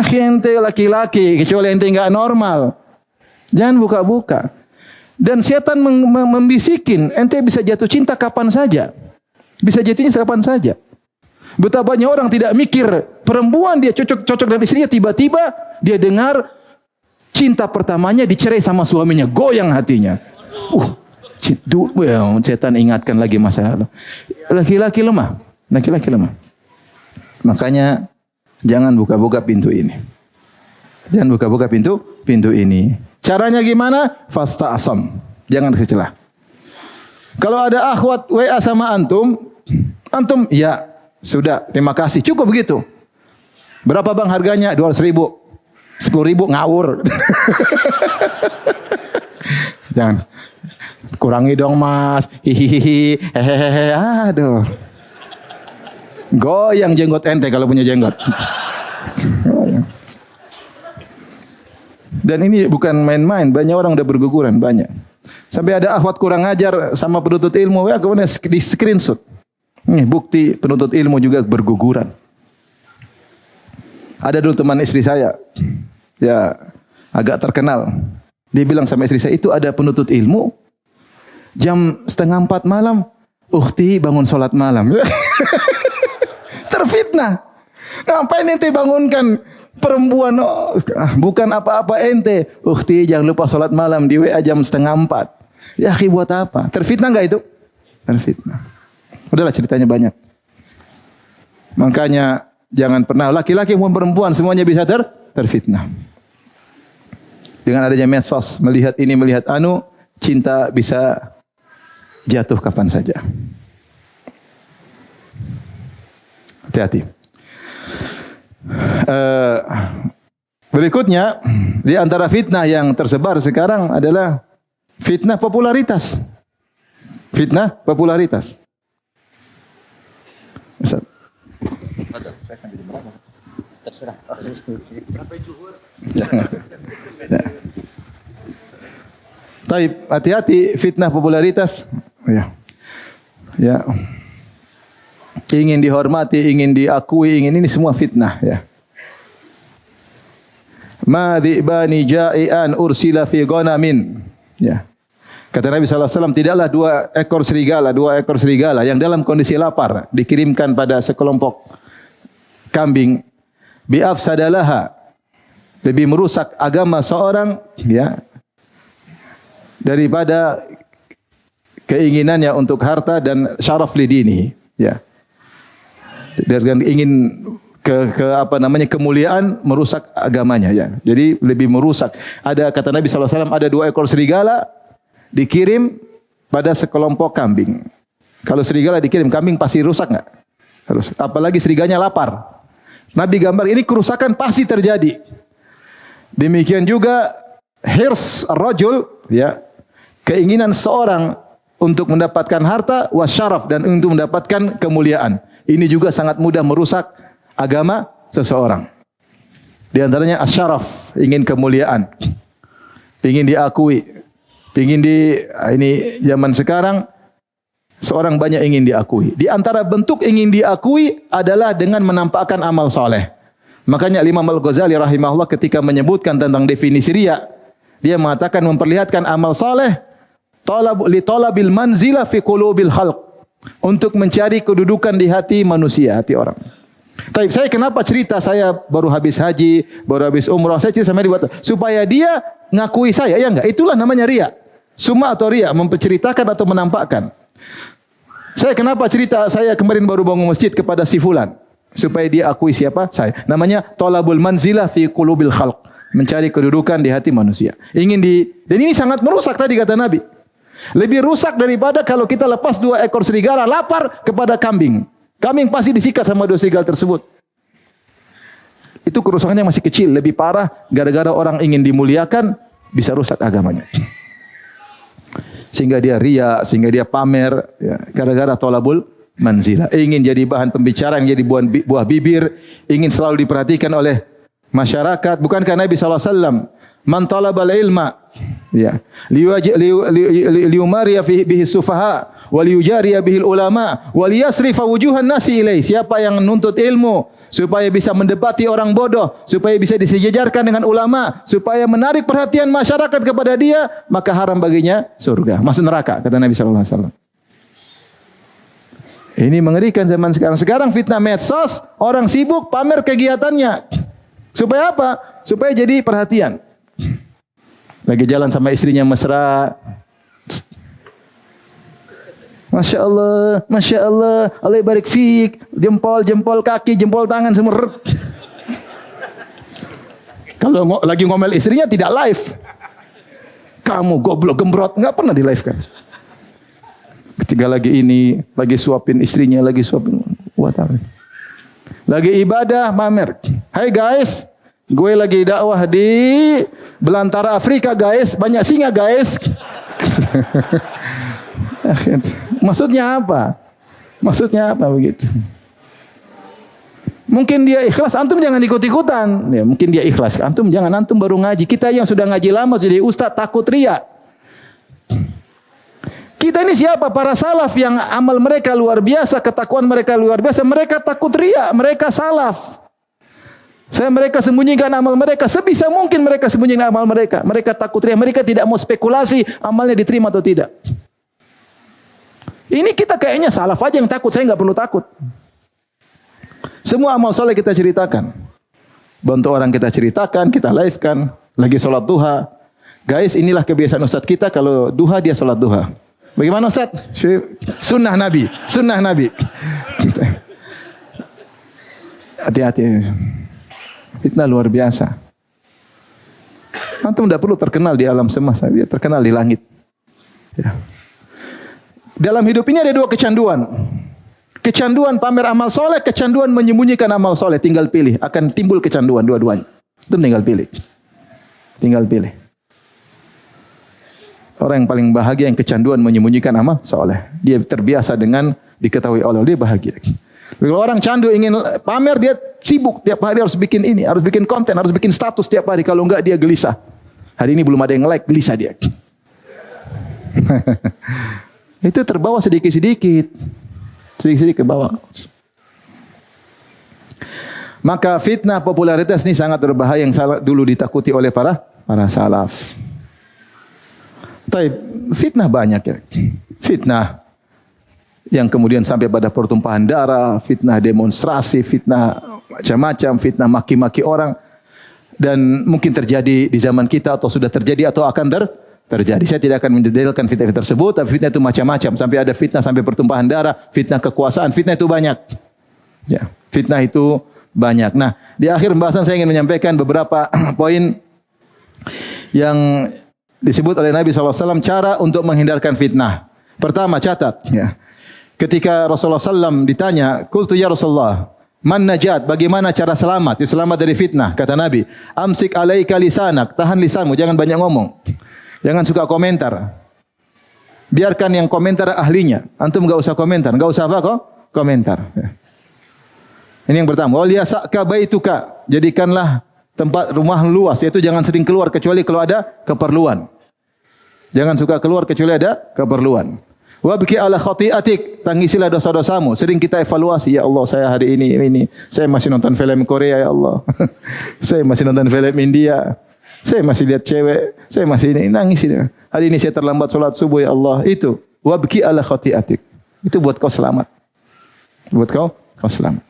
Ente laki-laki, kecuali ente enggak normal. Jangan buka-buka. Dan setan membisikin, ente bisa jatuh cinta kapan saja. Bisa jatuhnya kapan saja. Betapa banyak orang tidak mikir, perempuan dia cocok dengan istrinya, tiba-tiba dia dengar cinta pertamanya dicerai sama suaminya, goyang hatinya. Setan ingatkan lagi masa lalu. Laki-laki lemah. Laki-laki lemah. Makanya jangan buka-buka pintu ini. Jangan buka-buka pintu ini. Caranya gimana? Fasta'sam. Jangan kasih celah. Kalau ada akhwat WA sama antum ya sudah, terima kasih. Cukup begitu. Berapa bang harganya? 200.000. 10.000 ngawur. Jangan. Kurangi dong mas. Hihihi. Hehehe. Aduh. Goyang jenggot ente kalau punya jenggot. Dan ini bukan main-main, banyak orang udah berguguran, banyak. Sampai ada akhwat kurang ajar sama penuntut ilmu, ya kemudian di screenshot. Ini bukti penuntut ilmu juga berguguran. Ada dulu teman istri saya, ya agak terkenal. Dia bilang sama istri saya, itu ada penuntut ilmu, jam 3:30 malam, ukhti bangun sholat malam. Terfitnah. Ngapain ente bangunkan perempuan? Bukan apa-apa ente. Ukhti jangan lupa sholat malam di WA jam 3:30. Ya akhi, buat apa? Terfitnah enggak itu? Terfitnah. Udahlah, ceritanya banyak. Makanya jangan pernah laki-laki maupun perempuan semuanya bisa terfitnah. Dengan adanya medsos, melihat ini, melihat anu, cinta bisa jatuh kapan saja. Hati-hati. Berikutnya, di antara fitnah yang tersebar sekarang adalah fitnah popularitas. Fitnah popularitas. Ustaz. Saya sampai jam berapa? Terserah. Sampai zuhur. Taib, hati-hati fitnah popularitas. Ya. Ya. Ingin dihormati, ingin diakui, ingin ini semua fitnah, ya. Ma dhi'bani ja'ian ursila fi ghanamin. Ya. Kata Nabi SAW, tidaklah dua ekor serigala yang dalam kondisi lapar dikirimkan pada sekelompok kambing bi'afsadalaha, lebih merusak agama seorang, ya, daripada keinginannya untuk harta dan syaraf lidini, ya. Dan ingin kemuliaan merusak agamanya, ya. Jadi lebih merusak. Ada kata Nabi SAW, ada 2 ekor serigala dikirim pada sekelompok kambing. Kalau serigala dikirim, kambing pasti rusak enggak? Harus. Apalagi seriganya lapar. Nabi gambar ini kerusakan pasti terjadi. Demikian juga hirs rajul, ya, keinginan seorang untuk mendapatkan harta wasyaraf dan untuk mendapatkan kemuliaan. Ini juga sangat mudah merusak agama seseorang. Di antaranya asyaraf, ingin kemuliaan, ingin diakui, ingin ini zaman sekarang seorang banyak ingin diakui. Di antara bentuk ingin diakui adalah dengan menampakkan amal soleh. Makanya Imam Al-Ghazali rahimahullah ketika menyebutkan tentang definisi riya, dia mengatakan memperlihatkan amal soleh li talabil manzila fi qulubil khalq, untuk mencari kedudukan di hati manusia, hati orang. Tapi saya kenapa cerita saya baru habis haji, baru habis umrah, saya cerita sama dia supaya dia ngakui saya, ya enggak? Itulah namanya riya. Summa atau riya, memperceritakan atau menampakkan. Saya kenapa cerita saya kemarin baru bangun masjid kepada si fulan, supaya dia akui siapa saya. Namanya talabul manzilah fi qulubil khalq, mencari kedudukan di hati manusia. Dan ini sangat merusak tadi kata Nabi. Lebih rusak daripada kalau kita lepas 2 ekor serigala lapar kepada kambing. Kambing pasti disikat sama 2 serigala tersebut. Itu kerusakannya masih kecil, lebih parah gara-gara orang ingin dimuliakan bisa rusak agamanya. Sehingga dia riya, sehingga dia pamer, ya, gara-gara tolabul manzilah. Ingin jadi bahan pembicaraan, jadi buah bibir, ingin selalu diperhatikan oleh masyarakat. Bukankah Nabi SAW, man talabal ilma, ya, liumariya bihi sufaha, waliyujariya bihil ulama, waliyasrifa wujuhan nasi ilai. Siapa yang menuntut ilmu supaya bisa mendebati orang bodoh, supaya bisa disejajarkan dengan ulama, supaya menarik perhatian masyarakat kepada dia, maka haram baginya surga, masuk neraka, kata Nabi SAW. Ini mengerikan zaman sekarang. Sekarang fitnah medsos, orang sibuk pamer kegiatannya. Supaya apa? Supaya jadi perhatian. Lagi jalan sama istrinya mesra. Masya Allah, Masya Allah, Allah barik fiik. Jempol kaki, jempol tangan semua. Kalau lagi ngomel istrinya tidak live. Kamu goblok gembrot, nggak pernah di live kan? Ketika lagi ini, lagi suapin istrinya, lagi suapin. Lagi ibadah, mamer. Hai guys, gue lagi dakwah di belantara Afrika guys, banyak singa guys. Maksudnya apa? Maksudnya apa begitu? Mungkin dia ikhlas, antum jangan ikut-ikutan. Ya, mungkin dia ikhlas, antum jangan, antum baru ngaji. Kita yang sudah ngaji lama, sudah ustaz, takut riya. Kita ini siapa? Para salaf yang amal mereka luar biasa, ketakwaan mereka luar biasa. Mereka takut riya, mereka salaf. Mereka sembunyikan amal mereka. Sebisa mungkin mereka sembunyikan amal mereka. Mereka takut riya, mereka tidak mau spekulasi amalnya diterima atau tidak. Ini kita kayaknya salaf aja yang takut, saya nggak perlu takut. Semua amal soleh kita ceritakan. Bantu orang kita ceritakan, kita live kan. Lagi sholat duha. Guys, inilah kebiasaan Ustaz kita, kalau duha dia sholat duha. Bagaimana Ustaz? Sunnah Nabi. Sunnah Nabi. Hati-hati. Fitnah luar biasa. Antum tidak perlu terkenal di alam semesta, dia terkenal di langit. Ya. Dalam hidup ini ada dua kecanduan. Kecanduan pamer amal soleh, kecanduan menyembunyikan amal soleh. Tinggal pilih, akan timbul kecanduan dua-duanya. Itu tinggal pilih. Tinggal pilih. Orang yang paling bahagia yang kecanduan menyembunyikan amal soleh. Dia terbiasa dengan diketahui Allah, dia bahagia. Kalau orang candu ingin pamer, dia sibuk tiap hari harus bikin ini, harus bikin konten, harus bikin status tiap hari. Kalau enggak dia gelisah. Hari ini belum ada yang like, gelisah dia. Itu terbawa sedikit-sedikit. Sedikit-sedikit ke bawah. Maka fitnah popularitas ini sangat berbahaya, yang dulu ditakuti oleh para salaf. Tapi fitnah banyak ya. Fitnah yang kemudian sampai pada pertumpahan darah, fitnah demonstrasi, fitnah macam-macam, fitnah maki-maki orang. Dan mungkin terjadi di zaman kita, atau sudah terjadi, atau akan terjadi. Saya tidak akan mendetailkan fitnah tersebut, tapi fitnah itu macam-macam. Sampai ada fitnah sampai pertumpahan darah, fitnah kekuasaan, fitnah itu banyak. Ya, fitnah itu banyak. Nah, di akhir pembahasan saya ingin menyampaikan beberapa poin yang disebut oleh Nabi SAW cara untuk menghindarkan fitnah. Pertama, catat. Ya. Ketika Rasulullah SAW ditanya, "Qultu ya Rasulullah, man najat? Bagaimana cara selamat? Selamat dari fitnah." Kata Nabi, "Amsik alaika lisanak." Tahan lisanmu, jangan banyak ngomong. Jangan suka komentar. Biarkan yang komentar ahlinya. Antum enggak usah komentar. Enggak usah apa kok? Komentar. Ya. Ini yang pertama. Wal yasaka baituka. Jadikanlah tempat rumah luas, yaitu jangan sering keluar kecuali kalau ada keperluan. Jangan suka keluar kecuali ada keperluan. Wabki ala khati'atik, tangisilah dosa-dosamu. Sering kita evaluasi, ya Allah, saya hari ini saya masih nonton film Korea, ya Allah. Saya masih nonton film India. Saya masih lihat cewek, saya masih nangis ini. Hari ini saya terlambat salat subuh, ya Allah. Itu wabki ala khati'atik. Itu buat kau selamat. Buat kau selamat.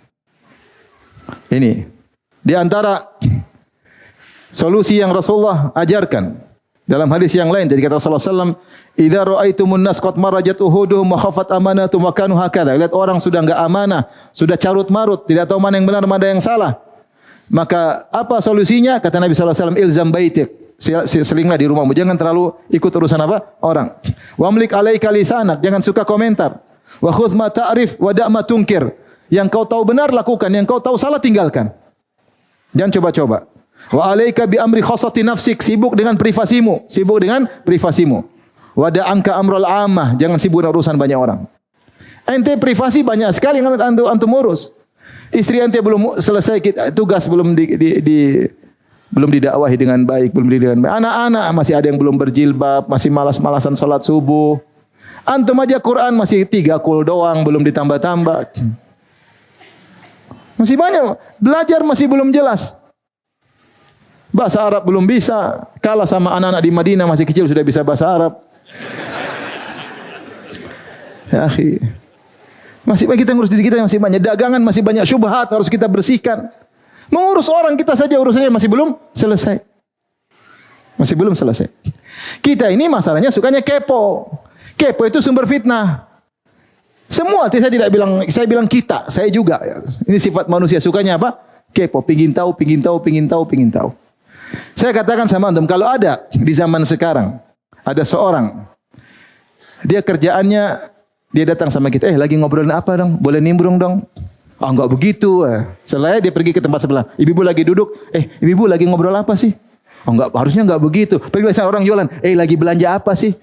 Ini di antara solusi yang Rasulullah ajarkan. Dalam hadis yang lain dari kata Rasulullah SAW, "Idza ra'aitumun nas qad marajat uhuduhum wa khafat amanatum wa kanu hakadha." Lihat orang sudah enggak amanah, sudah carut-marut, tidak tahu mana yang benar, mana yang salah. Maka apa solusinya? Kata Nabi SAW, "Ilzam baitik." Selinglah di rumahmu, jangan terlalu ikut urusan apa? Orang. "Wa amlik alaika lisanak." Jangan suka komentar. "Wa khudh ma ta'rif wa da' ma tunkir." Yang kau tahu benar lakukan, yang kau tahu salah tinggalkan. Jangan coba-coba. Wa alaika bi amri khassati nafsik, sibuk dengan privasimu, sibuk dengan privasimu. Wa da'anka amral ammah, jangan sibuk dengan urusan banyak orang. Ente privasi banyak sekali yang antum urus. Istri ente belum selesai tugas, belum belum didakwahi dengan baik, belum dididik dengan baik. Anak-anak masih ada yang belum berjilbab, masih malas-malasan salat subuh. Antum aja Quran masih 3 kul doang, belum ditambah-tambah. Masih banyak, belajar masih belum jelas. Bahasa Arab belum bisa, kalah sama anak-anak di Madinah masih kecil sudah bisa bahasa Arab. Ya akhi, masih banyak kita ngurus diri kita, masih banyak dagangan, masih banyak syubhat harus kita bersihkan. Mengurus orang kita saja urusannya masih belum selesai. Masih belum selesai. Kita ini masalahnya sukanya kepo. Kepo itu sumber fitnah. Semua, saya tidak bilang, saya bilang kita, saya juga. Ini sifat manusia, sukanya apa? Kepo, pingin tahu, pingin tahu, pingin tahu, pingin tahu. Saya katakan sama antum, kalau ada di zaman sekarang, ada seorang, dia kerjaannya, dia datang sama kita, lagi ngobrolin apa dong? Boleh nimbrung dong? Oh enggak begitu. Setelah dia pergi ke tempat sebelah, ibu-ibu lagi duduk, ibu-ibu lagi ngobrol apa sih? Oh enggak, harusnya enggak begitu. Pergi ke orang jualan, lagi belanja apa sih?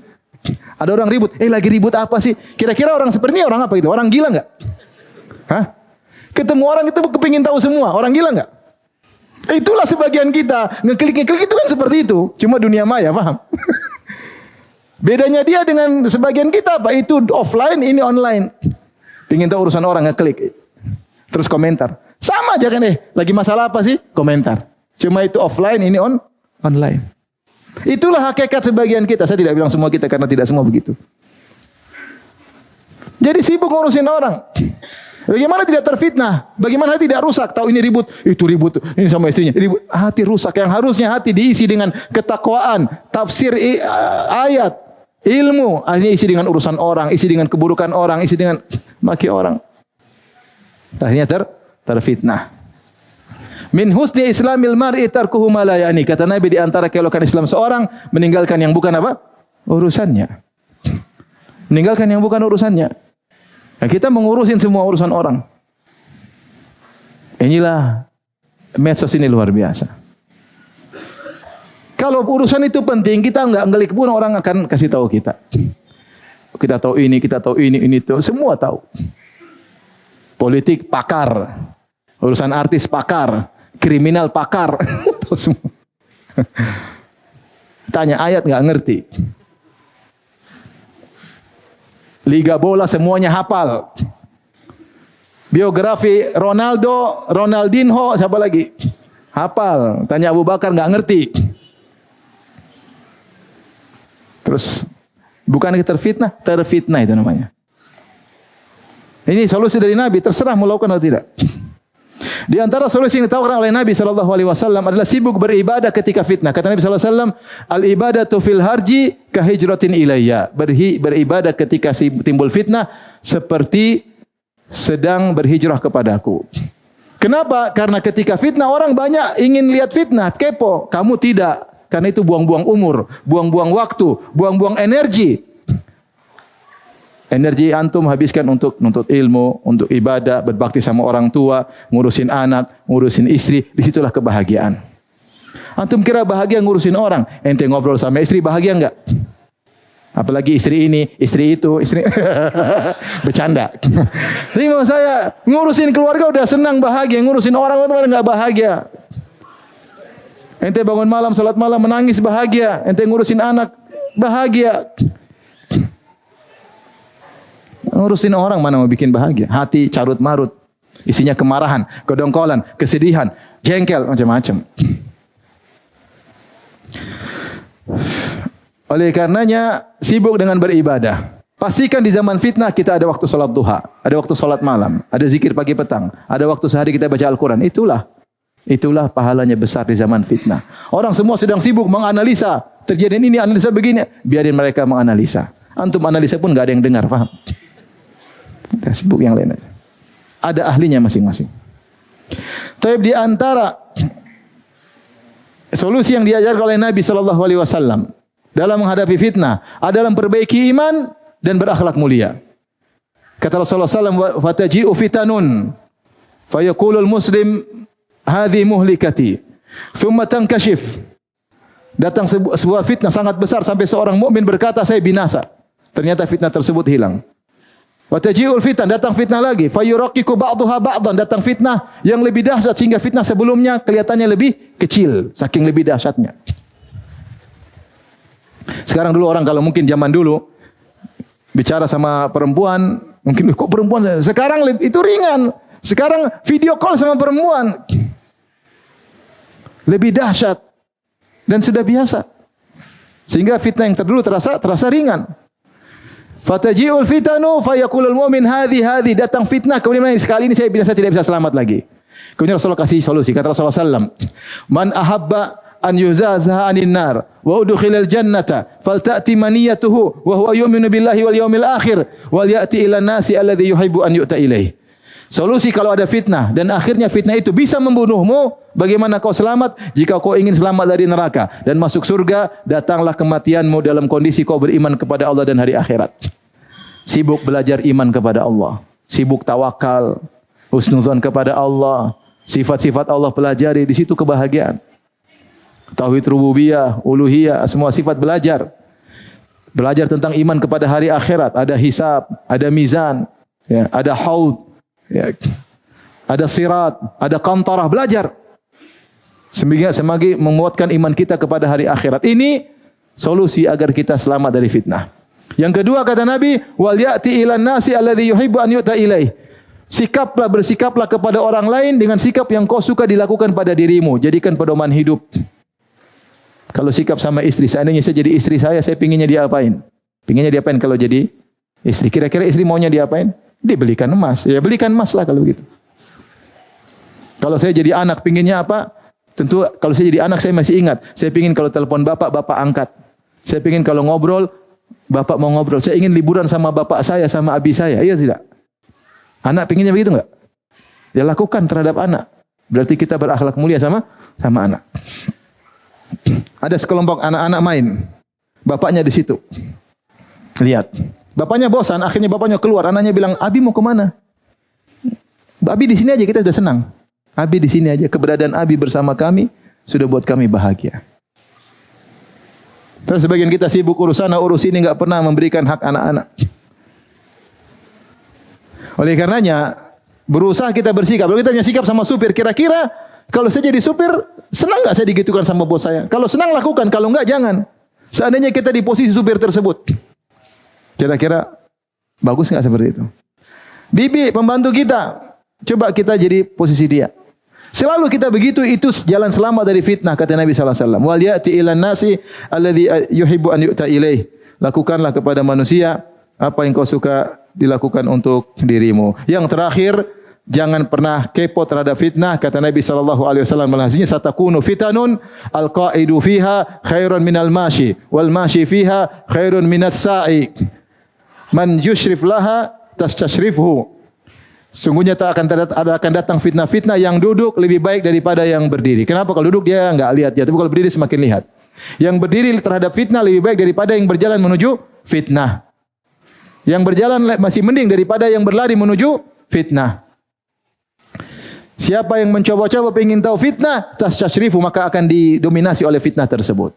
Ada orang ribut, lagi ribut apa sih? Kira-kira orang seperti ini orang apa itu? Orang gila enggak? Hah? Ketemu orang itu kepingin tahu semua, orang gila enggak? Itulah sebagian kita, ngeklik-ngeklik itu kan seperti itu. Cuma dunia maya, paham? Bedanya dia dengan sebagian kita apa? Itu offline, ini online. Pingin tahu urusan orang, ngeklik. Terus komentar. Sama aja kan lagi masalah apa sih? Komentar. Cuma itu offline, ini online. Itulah hakikat sebagian kita. Saya tidak bilang semua kita karena tidak semua begitu. Jadi sibuk ngurusin orang. Bagaimana tidak terfitnah? Bagaimana tidak rusak? Tahu ini ribut, itu ribut, ini sama istrinya ribut. Hati rusak. Yang harusnya hati diisi dengan ketakwaan, tafsir ayat, ilmu. Akhirnya isi dengan urusan orang, isi dengan keburukan orang, isi dengan maki orang. Akhirnya terfitnah. Min husni islamil mar'i tarkuhu ma la ya'ni. Kata Nabi, di antara keelokan Islam seorang meninggalkan yang bukan apa? Urusannya. Meninggalkan yang bukan urusannya. Nah, kita mengurusin semua urusan orang. Inilah medsos ini luar biasa. Kalau urusan itu penting, kita enggak ngelik pun orang akan kasih tahu kita. Kita tahu ini, itu semua tahu. Politik pakar, urusan artis pakar, kriminal pakar, tahu semua. Tanya ayat enggak ngerti. Liga bola semuanya hafal. Biografi Ronaldo, Ronaldinho, siapa lagi? Hafal. Tanya Abu Bakar enggak ngerti. Terus bukan terfitnah, terfitnah itu namanya. Ini solusi dari Nabi, terserah mau lakukan atau tidak. Di antara solusi yang ditawarkan oleh Nabi sallallahu alaihi wasallam adalah sibuk beribadah ketika fitnah. Kata Nabi sallallahu alaihi wasallam, "Al-ibadatu fil harji ka hijratin ilayya." Beribadah ketika timbul fitnah seperti sedang berhijrah kepadaku. Kenapa? Karena ketika fitnah orang banyak ingin lihat fitnah, kepo. Kamu tidak. Karena itu buang-buang umur, buang-buang waktu, buang-buang energi. Energi antum habiskan untuk nuntut ilmu, untuk ibadah, berbakti sama orang tua, ngurusin anak, ngurusin istri, disitulah kebahagiaan. Antum kira bahagia ngurusin orang, ente ngobrol sama istri bahagia enggak? Apalagi istri ini, istri itu, istri bercanda. Jadi mau saya ngurusin keluarga udah senang bahagia, ngurusin orang enggak bahagia. Ente bangun malam, salat malam menangis bahagia, ente ngurusin anak bahagia. Ngurusin orang mana mau bikin bahagia? Hati carut marut, isinya kemarahan, kedongkolan, kesedihan, jengkel, macam-macam. Oleh karenanya sibuk dengan beribadah. Pastikan di zaman fitnah kita ada waktu salat duha, ada waktu salat malam, ada zikir pagi petang, ada waktu sehari kita baca Al-Quran. Itulah pahalanya besar di zaman fitnah. Orang semua sedang sibuk menganalisa, terjadi ini, analisa begini, biarin mereka menganalisa. Antum analisa pun enggak ada yang dengar, paham? Udah sibuk yang lain aja. Ada ahlinya masing-masing. Tapi di antara solusi yang diajarkan oleh Nabi sallallahu alaihi wasallam dalam menghadapi fitnah adalah memperbaiki iman dan berakhlak mulia. Kata Rasulullah sallallahu alaihi wasallam, "Fataji'u fitanun fayaqulul muslim hadhi muhlikati, thumma tankashif." Datang sebuah fitnah sangat besar sampai seorang mukmin berkata, "Saya binasa." Ternyata fitnah tersebut hilang. Wa taji'ul fitan, datang fitnah lagi. Fayuraqiqu ba'daha ba'dan, datang fitnah yang lebih dahsyat sehingga fitnah sebelumnya kelihatannya lebih kecil, saking lebih dahsyatnya. Sekarang dulu orang kalau mungkin zaman dulu bicara sama perempuan, mungkin kok perempuan, sekarang itu ringan. Sekarang video call sama perempuan lebih dahsyat dan sudah biasa. Sehingga fitnah yang terdulu terasa ringan. Fataji'ul fitanu fayaqulul mu'min hadhi, datang fitnah kemudian sekali ini saya binasa, tidak bisa selamat lagi. Kemudian Rasulullah kasih solusi. Kata Rasulullah sallam, "Man ahabba an yuzazaha 'anil nar wa udkhilal jannata falta'ti maniyatuhu wa huwa yu'minu billahi wal yawmil akhir wal ya'ti ila nasi alladhi yuhibbu an yu'ta ilaih." Solusi kalau ada fitnah dan akhirnya fitnah itu bisa membunuhmu, bagaimana kau selamat? Jika kau ingin selamat dari neraka dan masuk surga, datanglah kematianmu dalam kondisi kau beriman kepada Allah dan hari akhirat. Sibuk belajar iman kepada Allah, sibuk tawakal, husnudzon kepada Allah, sifat-sifat Allah pelajari, di situ kebahagiaan. Tauhid rububiyah, uluhiyah, semua sifat belajar. Belajar tentang iman kepada hari akhirat, ada hisab, ada mizan, ya, ada haud, ya, ada sirat, ada qantarah, belajar. Semakin menguatkan iman kita kepada hari akhirat. Ini solusi agar kita selamat dari fitnah. Yang kedua kata Nabi, wal ya'ti ilan nasi alladhi yuhibbu an yu'ta ilaih. Bersikaplah kepada orang lain dengan sikap yang kau suka dilakukan pada dirimu. Jadikan pedoman hidup. Kalau sikap sama istri, seandainya saya jadi istri saya pinginnya diapain? Pinginnya diapain kalau jadi istri? Kira-kira istri maunya diapain? Dibelikan emas. Ya belikan emas lah kalau begitu. Kalau saya jadi anak, pinginnya apa? Tentu kalau saya jadi anak saya masih ingat. Saya pingin kalau telepon bapak, bapak angkat. Saya pingin kalau ngobrol, bapak mau ngobrol. Saya ingin liburan sama bapak saya, sama abi saya. Iya tidak? Anak pinginnya begitu enggak? Ya lakukan terhadap anak. Berarti kita berakhlak mulia sama anak. Ada sekelompok anak-anak main. Bapaknya di situ. Lihat. Bapaknya bosan, akhirnya bapaknya keluar. Anaknya bilang, "Abi mau kemana?" "Abi di sini aja, kita sudah senang. Abi di sini aja. Keberadaan Abi bersama kami sudah buat kami bahagia." Terus sebagian kita sibuk urusan urus ini, enggak pernah memberikan hak anak-anak. Oleh karenanya, berusaha kita bersikap. Kalau kita punya sikap sama supir, kira-kira kalau saya jadi supir, senang enggak saya digitukan sama bos saya? Kalau senang lakukan, kalau enggak jangan. Seandainya kita di posisi supir tersebut, kira-kira bagus enggak seperti itu? Bibi, pembantu kita, coba kita jadi posisi dia. Selalu kita begitu, itu jalan selamat dari fitnah, kata Nabi sallallahu alaihi wasallam. Wal ya'ti ilan nasi alladhi yuhibbu an yu'ta ilaih. Lakukanlah kepada manusia apa yang kau suka dilakukan untuk dirimu. Yang terakhir, jangan pernah kepo terhadap fitnah, kata Nabi sallallahu alaihi wasallam. Malahnya satakunu fitanun al-qa'idu fiha khairun minal mashi wal mashi fiha khairun minas sa'i. Man yushrif laha tastashrifhu. Sungguhnya akan datang fitnah-fitnah, yang duduk lebih baik daripada yang berdiri. Kenapa? Kalau duduk dia enggak lihat ya, tapi kalau berdiri semakin lihat. Yang berdiri terhadap fitnah lebih baik daripada yang berjalan menuju fitnah. Yang berjalan masih mending daripada yang berlari menuju fitnah. Siapa yang mencoba-coba ingin tahu fitnah, tastasrifu, maka akan didominasi oleh fitnah tersebut.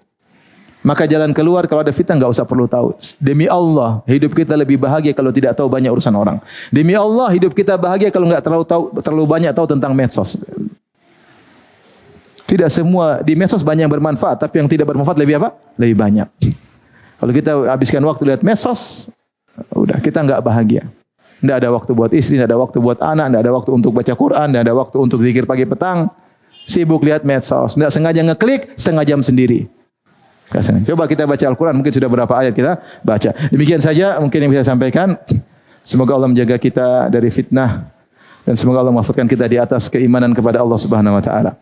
Maka jalan keluar kalau ada fitnah enggak usah perlu tahu. Demi Allah, hidup kita lebih bahagia kalau tidak tahu banyak urusan orang. Demi Allah, hidup kita bahagia kalau enggak terlalu banyak tahu tentang medsos. Tidak semua di medsos banyak yang bermanfaat, tapi yang tidak bermanfaat lebih apa? Lebih banyak. Kalau kita habiskan waktu lihat medsos, udah kita enggak bahagia. Tidak ada waktu buat istri, tidak ada waktu buat anak, tidak ada waktu untuk baca Quran, tidak ada waktu untuk zikir pagi petang. Sibuk lihat medsos, tidak sengaja ngeklik setengah jam sendiri. Coba kita baca Al-Quran, mungkin sudah berapa ayat kita baca. Demikian saja mungkin yang bisa saya sampaikan. Semoga Allah menjaga kita dari fitnah dan semoga Allah mewafatkan kita di atas keimanan kepada Allah Subhanahu wa taala.